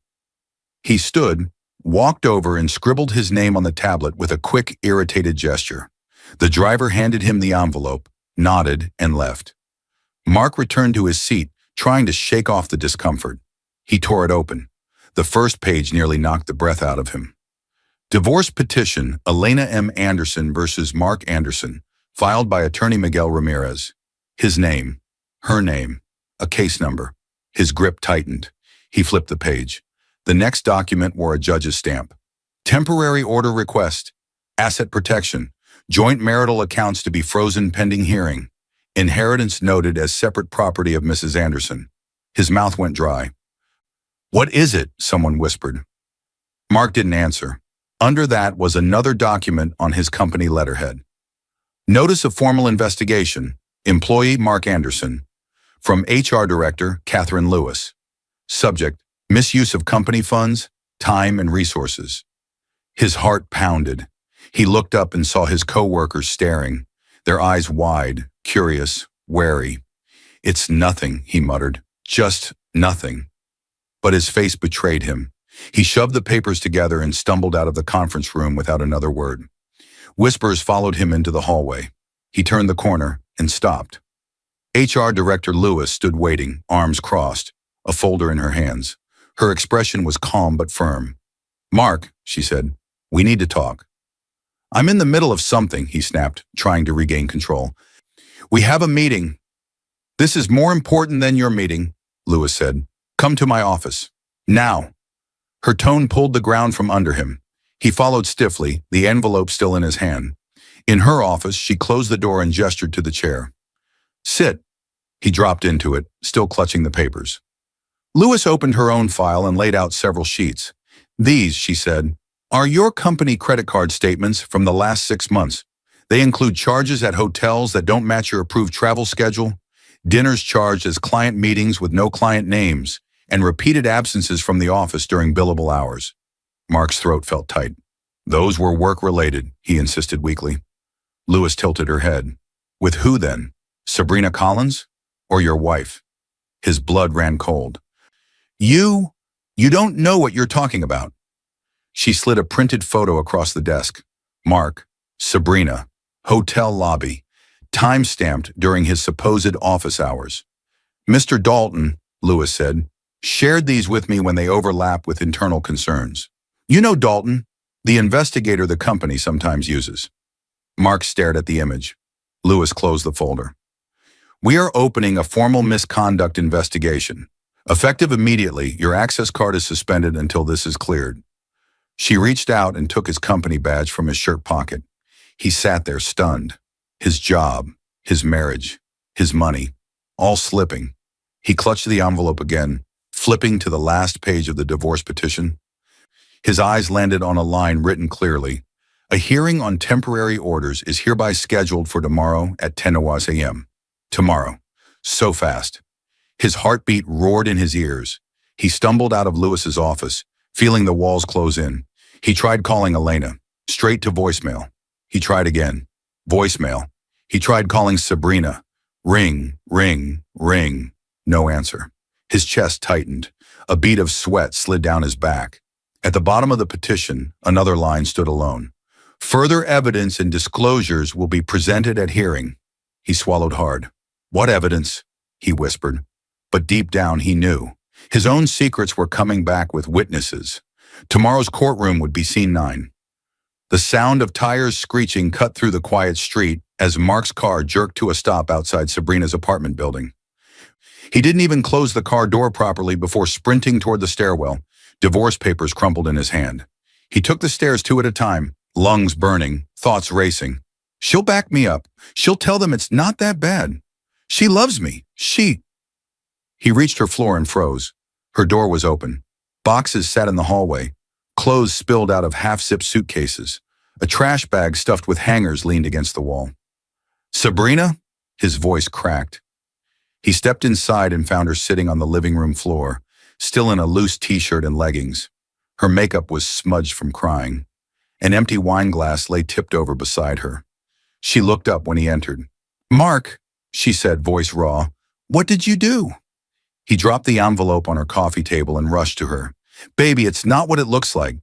He stood, walked over and scribbled his name on the tablet with a quick, irritated gesture. The driver handed him the envelope, nodded, and left. Mark returned to his seat, trying to shake off the discomfort. He tore it open. The first page nearly knocked the breath out of him. Divorce petition, Elena M. Anderson versus Mark Anderson, filed by attorney Miguel Ramirez. His name, her name, a case number. His grip tightened. He flipped the page. The next document wore a judge's stamp. Temporary order request. Asset protection. Joint marital accounts to be frozen pending hearing. Inheritance noted as separate property of Mrs. Anderson. His mouth went dry. "What is it?" someone whispered. Mark didn't answer. Under that was another document on his company letterhead. Notice of formal investigation. Employee Mark Anderson. From HR Director Catherine Lewis. Subject: misuse of company funds, time and resources. His heart pounded. He looked up and saw his co-workers staring, their eyes wide, curious, wary. "It's nothing," he muttered. "Just nothing." But his face betrayed him. He shoved the papers together and stumbled out of the conference room without another word. Whispers followed him into the hallway. He turned the corner and stopped. HR Director Lewis stood waiting, arms crossed, a folder in her hands. Her expression was calm but firm. "Mark," she said, "we need to talk." "I'm in the middle of something," he snapped, trying to regain control. "We have a meeting." "This is more important than your meeting," Lewis said. "Come to my office. Now." Her tone pulled the ground from under him. He followed stiffly, the envelope still in his hand. In her office, she closed the door and gestured to the chair. "Sit." He dropped into it, still clutching the papers. Lewis opened her own file and laid out several sheets. "These," she said, "are your company credit card statements from the last 6 months. They include charges at hotels that don't match your approved travel schedule, dinners charged as client meetings with no client names, and repeated absences from the office during billable hours." Mark's throat felt tight. "Those were work-related," he insisted weakly. Lewis tilted her head. "With who then? Sabrina Collins? Or your wife?" His blood ran cold. You don't know what you're talking about." She slid a printed photo across the desk. Mark, Sabrina, hotel lobby, time-stamped during his supposed office hours. "Mr. Dalton," Lewis said, "shared these with me when they overlap with internal concerns. You know Dalton, the investigator the company sometimes uses." Mark stared at the image. Lewis closed the folder. "We are opening a formal misconduct investigation. Effective immediately, your access card is suspended until this is cleared." She reached out and took his company badge from his shirt pocket. He sat there stunned. His job, his marriage, his money, all slipping. He clutched the envelope again, flipping to the last page of the divorce petition. His eyes landed on a line written clearly. "A hearing on temporary orders is hereby scheduled for tomorrow at 10 a.m. Tomorrow. So fast. His heartbeat roared in his ears. He stumbled out of Lewis's office, feeling the walls close in. He tried calling Elena, straight to voicemail. He tried again. Voicemail. He tried calling Sabrina. Ring, ring, ring. No answer. His chest tightened. A bead of sweat slid down his back. At the bottom of the petition, another line stood alone. "Further evidence and disclosures will be presented at hearing." He swallowed hard. "What evidence?" he whispered. But deep down he knew. His own secrets were coming back with witnesses. Tomorrow's courtroom would be scene 9. The sound of tires screeching cut through the quiet street as Mark's car jerked to a stop outside Sabrina's apartment building. He didn't even close the car door properly before sprinting toward the stairwell, divorce papers crumpled in his hand. He took the stairs two at a time, lungs burning, thoughts racing. She'll back me up. She'll tell them it's not that bad. She loves me. He reached her floor and froze. Her door was open. Boxes sat in the hallway. Clothes spilled out of half-zipped suitcases. A trash bag stuffed with hangers leaned against the wall. Sabrina? His voice cracked. He stepped inside and found her sitting on the living room floor, still in a loose t-shirt and leggings. Her makeup was smudged from crying. An empty wine glass lay tipped over beside her. She looked up when he entered. "Mark," she said, voice raw, "what did you do?" He dropped the envelope on her coffee table and rushed to her. "Baby, it's not what it looks like.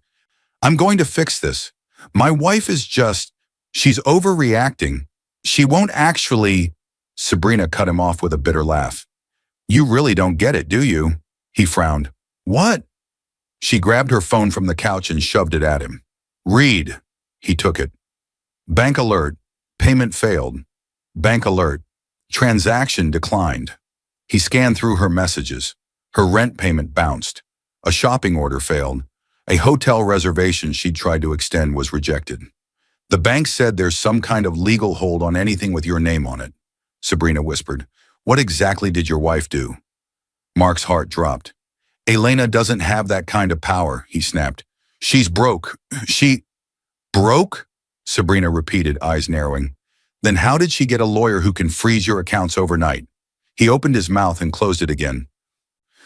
I'm going to fix this. My wife is she's overreacting. She won't actually—" Sabrina cut him off with a bitter laugh. "You really don't get it, do you?" He frowned. "What?" She grabbed her phone from the couch and shoved it at him. "Read." He took it. "Bank alert. Payment failed. Bank alert. Transaction declined." He scanned through her messages. Her rent payment bounced. A shopping order failed. A hotel reservation she'd tried to extend was rejected. "The bank said there's some kind of legal hold on anything with your name on it," Sabrina whispered. "What exactly did your wife do?" Mark's heart dropped. "Elena doesn't have that kind of power," he snapped. "She's broke. She—" "Broke?" Sabrina repeated, eyes narrowing. "Then how did she get a lawyer who can freeze your accounts overnight?" He opened his mouth and closed it again.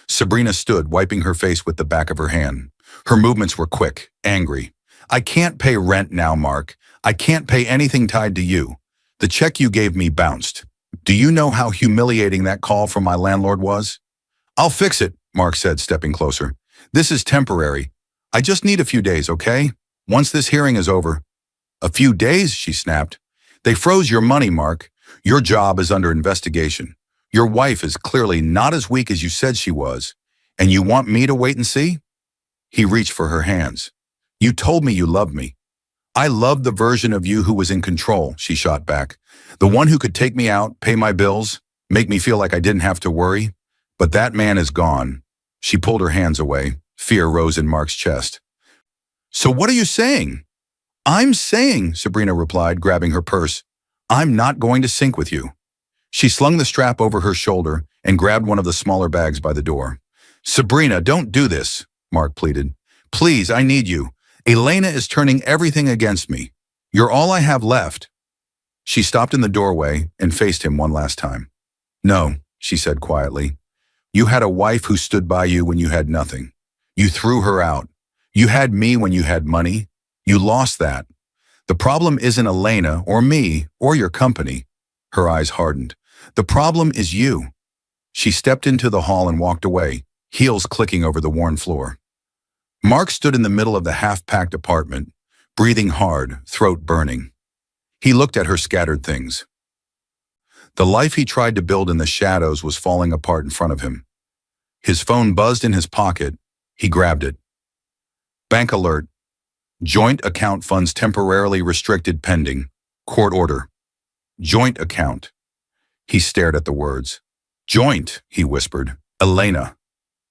Sabrina stood, wiping her face with the back of her hand. Her movements were quick, angry. "I can't pay rent now, Mark. I can't pay anything tied to you. The check you gave me bounced. Do you know how humiliating that call from my landlord was?" "I'll fix it," Mark said, stepping closer. "This is temporary. I just need a few days, okay? Once this hearing is over." "A few days?" she snapped. "They froze your money, Mark. Your job is under investigation. Your wife is clearly not as weak as you said she was. And you want me to wait and see?" He reached for her hands. "You told me you loved me." "I loved the version of you who was in control," she shot back. "The one who could take me out, pay my bills, make me feel like I didn't have to worry. But that man is gone." She pulled her hands away. Fear rose in Mark's chest. "So what are you saying?" "I'm saying," Sabrina replied, grabbing her purse, "I'm not going to sink with you." She slung the strap over her shoulder and grabbed one of the smaller bags by the door. "Sabrina, don't do this," Mark pleaded. "Please, I need you. Elena is turning everything against me. You're all I have left." She stopped in the doorway and faced him one last time. "No," she said quietly. "You had a wife who stood by you when you had nothing. You threw her out. You had me when you had money. You lost that. The problem isn't Elena or me or your company." Her eyes hardened. "The problem is you." She stepped into the hall and walked away, heels clicking over the worn floor. Mark stood in the middle of the half-packed apartment, breathing hard, throat burning. He looked at her scattered things. The life he tried to build in the shadows was falling apart in front of him. His phone buzzed in his pocket. He grabbed it. "Bank alert. Joint account funds temporarily restricted pending. Court order. Joint account." He stared at the words. "Joint," he whispered. "Elena."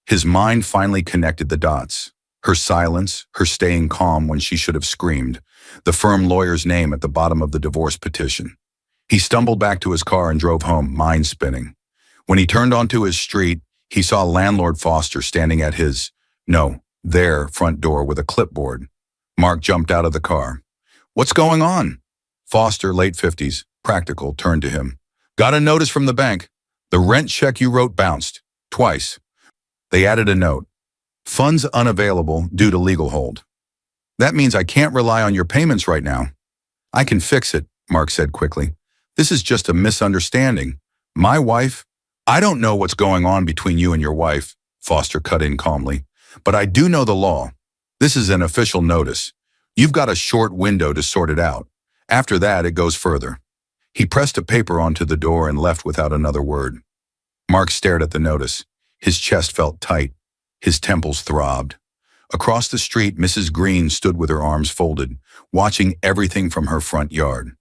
His mind finally connected the dots. Her silence, her staying calm when she should have screamed, the firm lawyer's name at the bottom of the divorce petition. He stumbled back to his car and drove home, mind spinning. When he turned onto his street, he saw landlord Foster standing at their front door with a clipboard. Mark jumped out of the car. "What's going on?" Foster, late 50s, practical, turned to him. "Got a notice from the bank. The rent check you wrote bounced. Twice. They added a note. Funds unavailable due to legal hold. That means I can't rely on your payments right now." "I can fix it," Mark said quickly. "This is just a misunderstanding. My wife—" "I don't know what's going on between you and your wife," Foster cut in calmly. "But I do know the law. This is an official notice. You've got a short window to sort it out. After that, it goes further." He pressed a paper onto the door and left without another word. Mark stared at the notice. His chest felt tight. His temples throbbed. Across the street, Mrs. Green stood with her arms folded, watching everything from her front yard.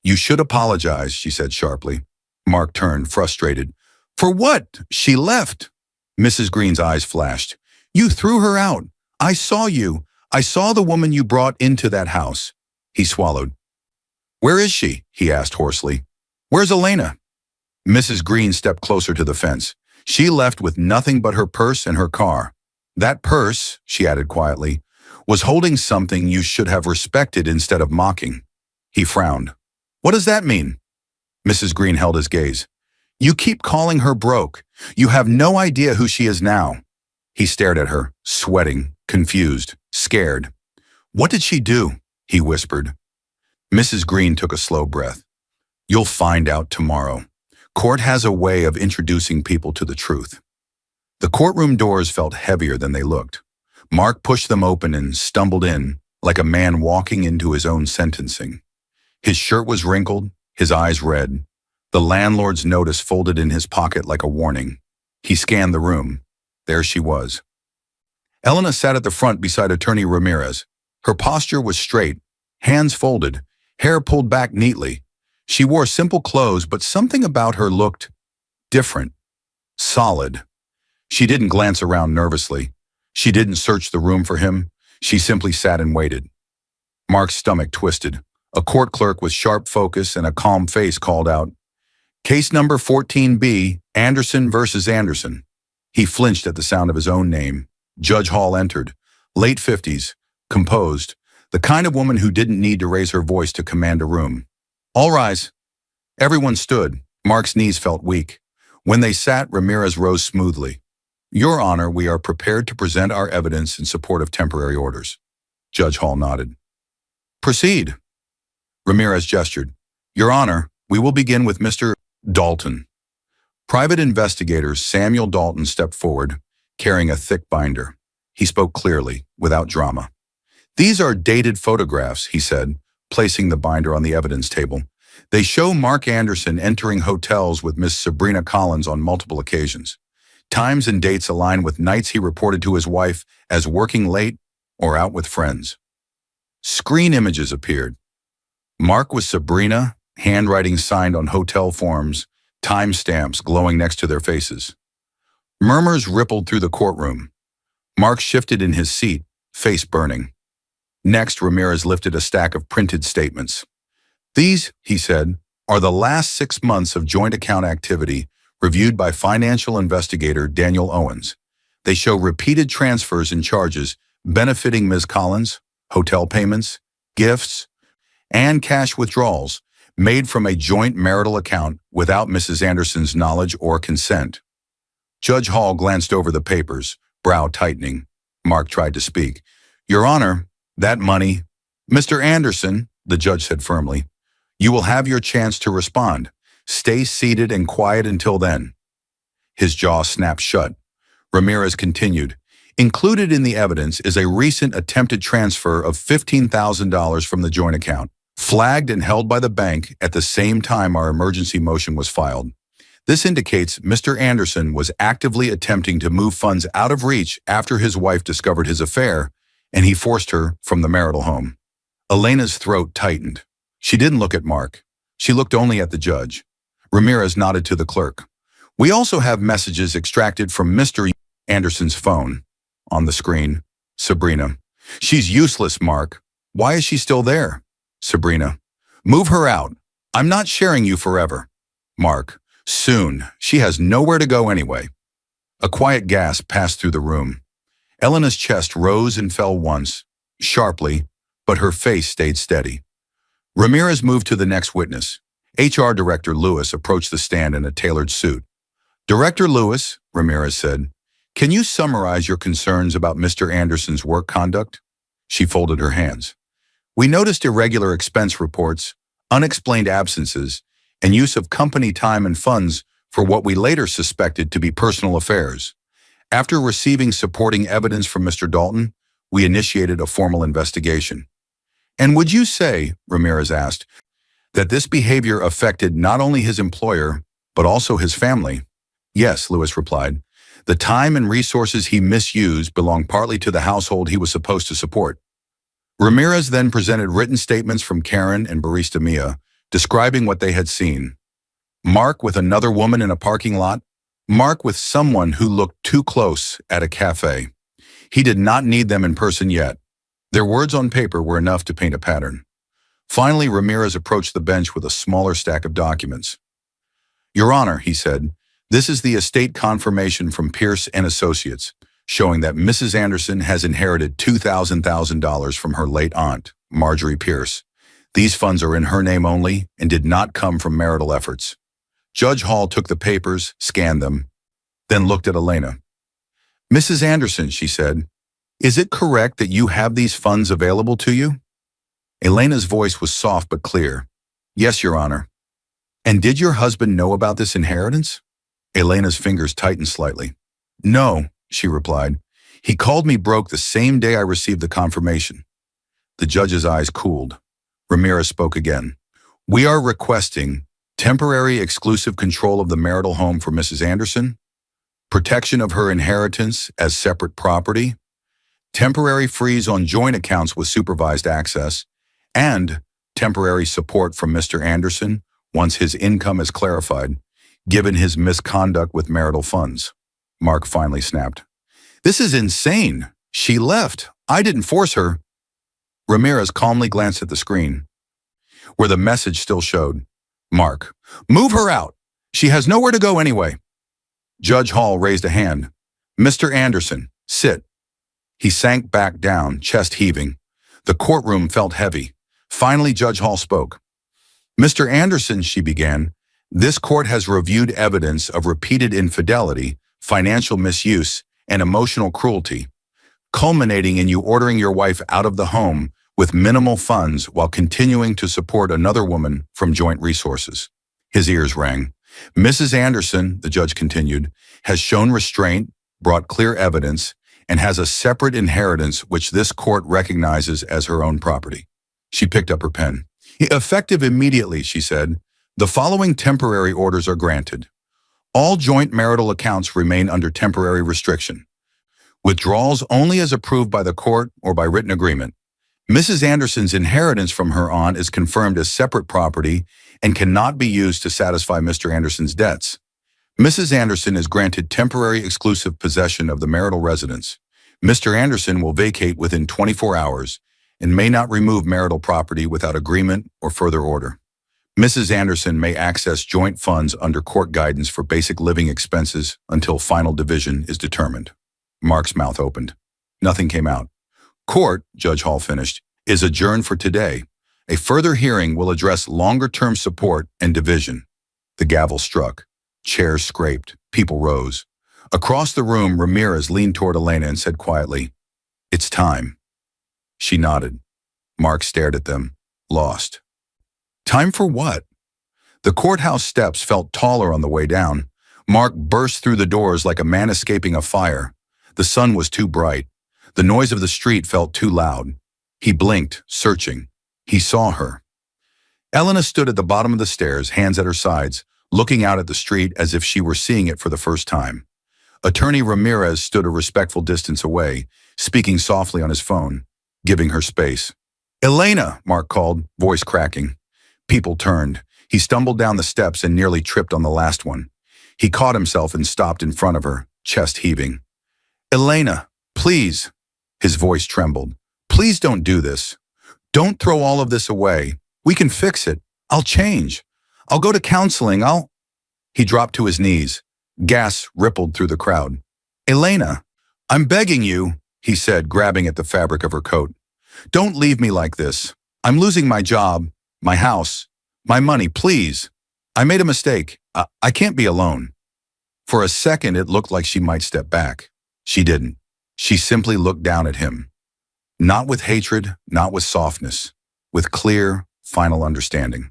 "You should apologize," she said sharply. Mark turned, frustrated. "For what? She left." Mrs. Green's eyes flashed. "You threw her out. I saw you. I saw the woman you brought into that house. He swallowed. Where is she? He asked hoarsely. Where's Elena? Mrs. Green stepped closer to the fence. She left with nothing but her purse and her car. That purse, she added quietly, was holding something you should have respected instead of mocking. He frowned. What does that mean? Mrs. Green held his gaze. You keep calling her broke. You have no idea who she is now. He stared at her, sweating, confused, scared. What did she do? He whispered. Mrs. Green took a slow breath. You'll find out tomorrow. Court has a way of introducing people to the truth. The courtroom doors felt heavier than they looked. Mark pushed them open and stumbled in, like a man walking into his own sentencing. His shirt was wrinkled, his eyes red. The landlord's notice folded in his pocket like a warning. He scanned the room. There she was. Elena sat at the front beside Attorney Ramirez. Her posture was straight, hands folded, hair pulled back neatly. She wore simple clothes, but something about her looked different, solid. She didn't glance around nervously. She didn't search the room for him. She simply sat and waited. Mark's stomach twisted. A court clerk with sharp focus and a calm face called out, Case number 14B, Anderson versus Anderson. He flinched at the sound of his own name. Judge Hall entered, late 50s, composed, the kind of woman who didn't need to raise her voice to command a room. All rise. Everyone stood. Mark's knees felt weak. When they sat, Ramirez rose smoothly. Your Honor, we are prepared to present our evidence in support of temporary orders. Judge Hall nodded. Proceed. Ramirez gestured. Your Honor, we will begin with Mr. Dalton. Private investigator Samuel Dalton stepped forward, carrying a thick binder. He spoke clearly, without drama. These are dated photographs, he said, placing the binder on the evidence table. They show Mark Anderson entering hotels with Miss Sabrina Collins on multiple occasions. Times and dates align with nights he reported to his wife as working late or out with friends. Screen images appeared. Mark with Sabrina, handwriting signed on hotel forms, timestamps glowing next to their faces. Murmurs rippled through the courtroom. Mark shifted in his seat, face burning. Next, Ramirez lifted a stack of printed statements. These, he said, are the last 6 months of joint account activity reviewed by financial investigator Daniel Owens. They show repeated transfers and charges benefiting Ms. Collins, hotel payments, gifts, and cash withdrawals made from a joint marital account without Mrs. Anderson's knowledge or consent. Judge Hall glanced over the papers, brow tightening. Mark tried to speak. Your Honor, that money. Mr. Anderson, the judge said firmly, you will have your chance to respond. Stay seated and quiet until then. His jaw snapped shut. Ramirez continued. Included in the evidence is a recent attempted transfer of $15,000 from the joint account, flagged and held by the bank at the same time our emergency motion was filed. This indicates Mr. Anderson was actively attempting to move funds out of reach after his wife discovered his affair, and he forced her from the marital home. Elena's throat tightened. She didn't look at Mark. She looked only at the judge. Ramirez nodded to the clerk. We also have messages extracted from Mr. Anderson's phone. On the screen, Sabrina. She's useless, Mark. Why is she still there? Sabrina. Move her out. I'm not sharing you forever. Mark. Soon. She has nowhere to go anyway. A quiet gasp passed through the room. Elena's chest rose and fell once, sharply, but her face stayed steady. Ramirez moved to the next witness. HR Director Lewis approached the stand in a tailored suit. Director Lewis, Ramirez said, can you summarize your concerns about Mr. Anderson's work conduct? She folded her hands. We noticed irregular expense reports, unexplained absences, and use of company time and funds for what we later suspected to be personal affairs. After receiving supporting evidence from Mr. Dalton, we initiated a formal investigation. And would you say, Ramirez asked, that this behavior affected not only his employer, but also his family? Yes, Lewis replied. The time and resources he misused belong partly to the household he was supposed to support. Ramirez then presented written statements from Karen and barista Mia, describing what they had seen. Mark with another woman in a parking lot. Mark with someone who looked too close at a cafe. He did not need them in person yet. Their words on paper were enough to paint a pattern. Finally, Ramirez approached the bench with a smaller stack of documents. "Your Honor," he said, "this is the estate confirmation from Pierce and Associates, showing that Mrs. Anderson has inherited $2,000 from her late aunt, Marjorie Pierce. These funds are in her name only and did not come from marital efforts." Judge Hall took the papers, scanned them, then looked at Elena. "Mrs. Anderson," she said, "is it correct that you have these funds available to you?" Elena's voice was soft but clear. "Yes, Your Honor." "And did your husband know about this inheritance?" Elena's fingers tightened slightly. "No," she replied. "He called me broke the same day I received the confirmation." The judge's eyes cooled. Ramirez spoke again. "We are requesting temporary exclusive control of the marital home for Mrs. Anderson, protection of her inheritance as separate property, temporary freeze on joint accounts with supervised access, and temporary support from Mr. Anderson once his income is clarified, given his misconduct with marital funds." Mark finally snapped. "This is insane. She left. I didn't force her." Ramirez calmly glanced at the screen, where the message still showed. "Mark, move her out. She has nowhere to go anyway." Judge Hall raised a hand. "Mr. Anderson, sit." He sank back down, chest heaving. The courtroom felt heavy. Finally, Judge Hall spoke. "Mr. Anderson," she began, "this court has reviewed evidence of repeated infidelity, financial misuse, and emotional cruelty, culminating in you ordering your wife out of the home with minimal funds while continuing to support another woman from joint resources." His ears rang. "Mrs. Anderson," the judge continued, "has shown restraint, brought clear evidence, and has a separate inheritance which this court recognizes as her own property." She picked up her pen. "Effective immediately," she said, "the following temporary orders are granted. All joint marital accounts remain under temporary restriction. Withdrawals only as approved by the court or by written agreement. Mrs. Anderson's inheritance from her aunt is confirmed as separate property and cannot be used to satisfy Mr. Anderson's debts. Mrs. Anderson is granted temporary exclusive possession of the marital residence. Mr. Anderson will vacate within 24 hours and may not remove marital property without agreement or further order. Mrs. Anderson may access joint funds under court guidance for basic living expenses until final division is determined." Mark's mouth opened. Nothing came out. "Court," Judge Hall finished, "is adjourned for today. A further hearing will address longer-term support and division." The gavel struck. Chairs scraped. People rose. Across the room, Ramirez leaned toward Elena and said quietly, "It's time." She nodded. Mark stared at them, lost. Time for what? The courthouse steps felt taller on the way down. Mark burst through the doors like a man escaping a fire. The sun was too bright. The noise of the street felt too loud. He blinked, searching. He saw her. Elena stood at the bottom of the stairs, hands at her sides, looking out at the street as if she were seeing it for the first time. Attorney Ramirez stood a respectful distance away, speaking softly on his phone, giving her space. "Elena," Mark called, voice cracking. People turned. He stumbled down the steps and nearly tripped on the last one. He caught himself and stopped in front of her, chest heaving. "Elena, please." His voice trembled. "Please don't do this. Don't throw all of this away. We can fix it. I'll change. I'll go to counseling. He dropped to his knees. Gasps rippled through the crowd. "Elena, I'm begging you," he said, grabbing at the fabric of her coat. "Don't leave me like this. I'm losing my job, my house, my money, please. I made a mistake. I can't be alone." For a second, it looked like she might step back. She didn't. She simply looked down at him. Not with hatred, not with softness, with clear, final understanding.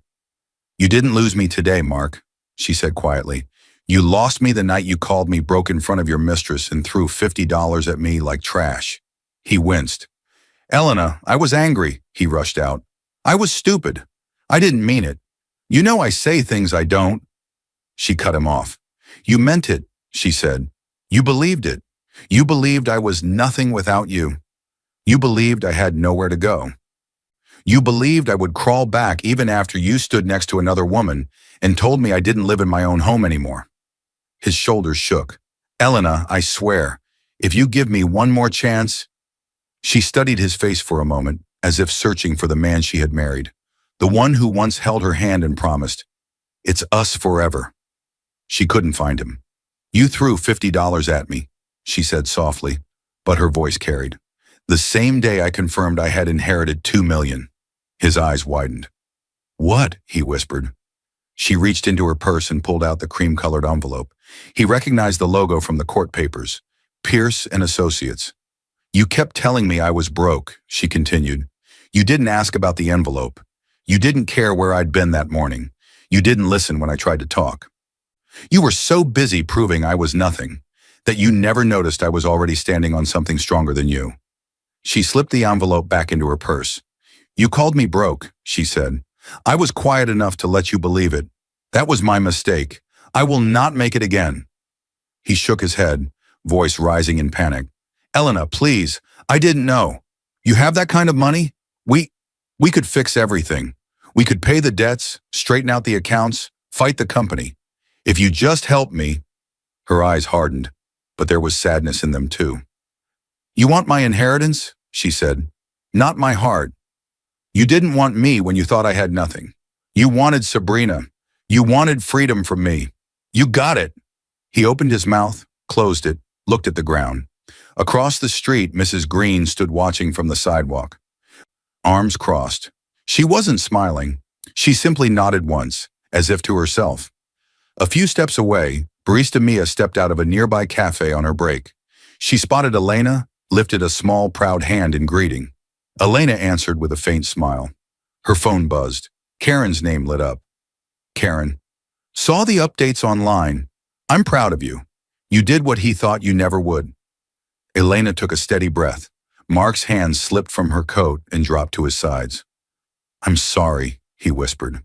"You didn't lose me today, Mark," she said quietly. "You lost me the night you called me broke in front of your mistress and threw $50 at me like trash." He winced. "Elena, I was angry," he rushed out. "I was stupid. I didn't mean it. You know I say things I don't." She cut him off. "You meant it," she said. "You believed it. You believed I was nothing without you. You believed I had nowhere to go. You believed I would crawl back even after you stood next to another woman and told me I didn't live in my own home anymore." His shoulders shook. "Elena, I swear, if you give me one more chance..." She studied his face for a moment, as if searching for the man she had married, the one who once held her hand and promised, "It's us forever." She couldn't find him. "You threw $50 at me," she said softly, but her voice carried. "The same day I confirmed I had inherited 2 million. His eyes widened. "What?" he whispered. She reached into her purse and pulled out the cream-colored envelope. He recognized the logo from the court papers, Pierce and Associates. "You kept telling me I was broke," she continued. "You didn't ask about the envelope. You didn't care where I'd been that morning. You didn't listen when I tried to talk. You were so busy proving I was nothing that you never noticed I was already standing on something stronger than you." She slipped the envelope back into her purse. "You called me broke," she said. "I was quiet enough to let you believe it. That was my mistake. I will not make it again." He shook his head, voice rising in panic. "Elena, please, I didn't know. You have that kind of money? We could fix everything. We could pay the debts, straighten out the accounts, fight the company. If you just help me." Her eyes hardened, but there was sadness in them too. "You want my inheritance?" she said. "Not my heart. You didn't want me when you thought I had nothing. You wanted Sabrina. You wanted freedom from me. You got it." He opened his mouth, closed it, looked at the ground. Across the street, Mrs. Green stood watching from the sidewalk, arms crossed. She wasn't smiling. She simply nodded once, as if to herself. A few steps away, barista Mia stepped out of a nearby cafe on her break. She spotted Elena, lifted a small, proud hand in greeting. Elena answered with a faint smile. Her phone buzzed. Karen's name lit up. "Karen, saw the updates online. I'm proud of you. You did what he thought you never would." Elena took a steady breath. Mark's hand slipped from her coat and dropped to his sides. "I'm sorry," he whispered.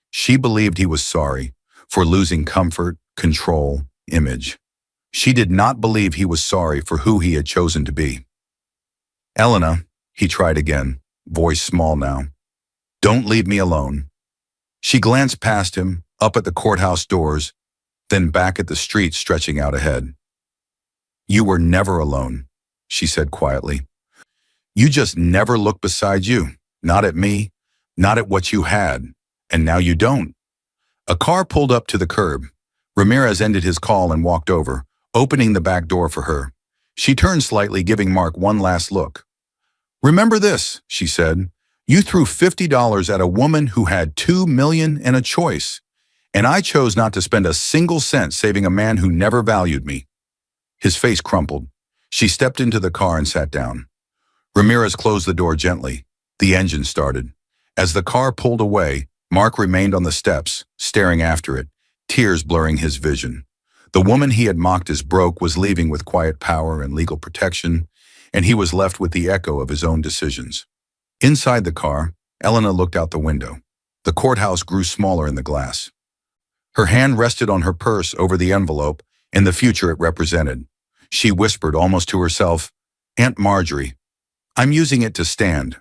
She believed he was sorry for losing comfort, control, image. She did not believe he was sorry for who he had chosen to be. "Elena," he tried again, voice small now. "Don't leave me alone." She glanced past him, up at the courthouse doors, then back at the street stretching out ahead. "You were never alone," she said quietly. "You just never looked beside you, not at me, not at what you had, and now you don't." A car pulled up to the curb. Ramirez ended his call and walked over, opening the back door for her. She turned slightly, giving Mark one last look. "Remember this," she said. "You threw $50 at a woman who had 2 million and a choice, and I chose not to spend a single cent saving a man who never valued me." His face crumpled. She stepped into the car and sat down. Ramirez closed the door gently. The engine started. As the car pulled away, Mark remained on the steps, staring after it, tears blurring his vision. The woman he had mocked as broke was leaving with quiet power and legal protection, and he was left with the echo of his own decisions. Inside the car, Elena looked out the window. The courthouse grew smaller in the glass. Her hand rested on her purse over the envelope and the future it represented. She whispered almost to herself, "Aunt Marjorie, I'm using it to stand."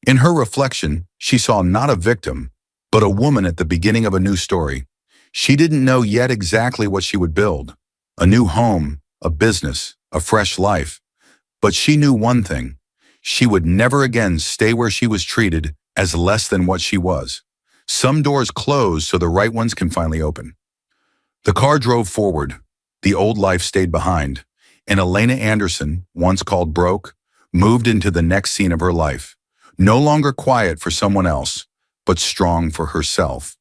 In her reflection, she saw not a victim, but a woman at the beginning of a new story. She didn't know yet exactly what she would build: a new home, a business, a fresh life. But she knew one thing: she would never again stay where she was treated as less than what she was. Some doors close so the right ones can finally open. The car drove forward. The old life stayed behind, and Elena Anderson, once called broke, moved into the next scene of her life, no longer quiet for someone else, but strong for herself.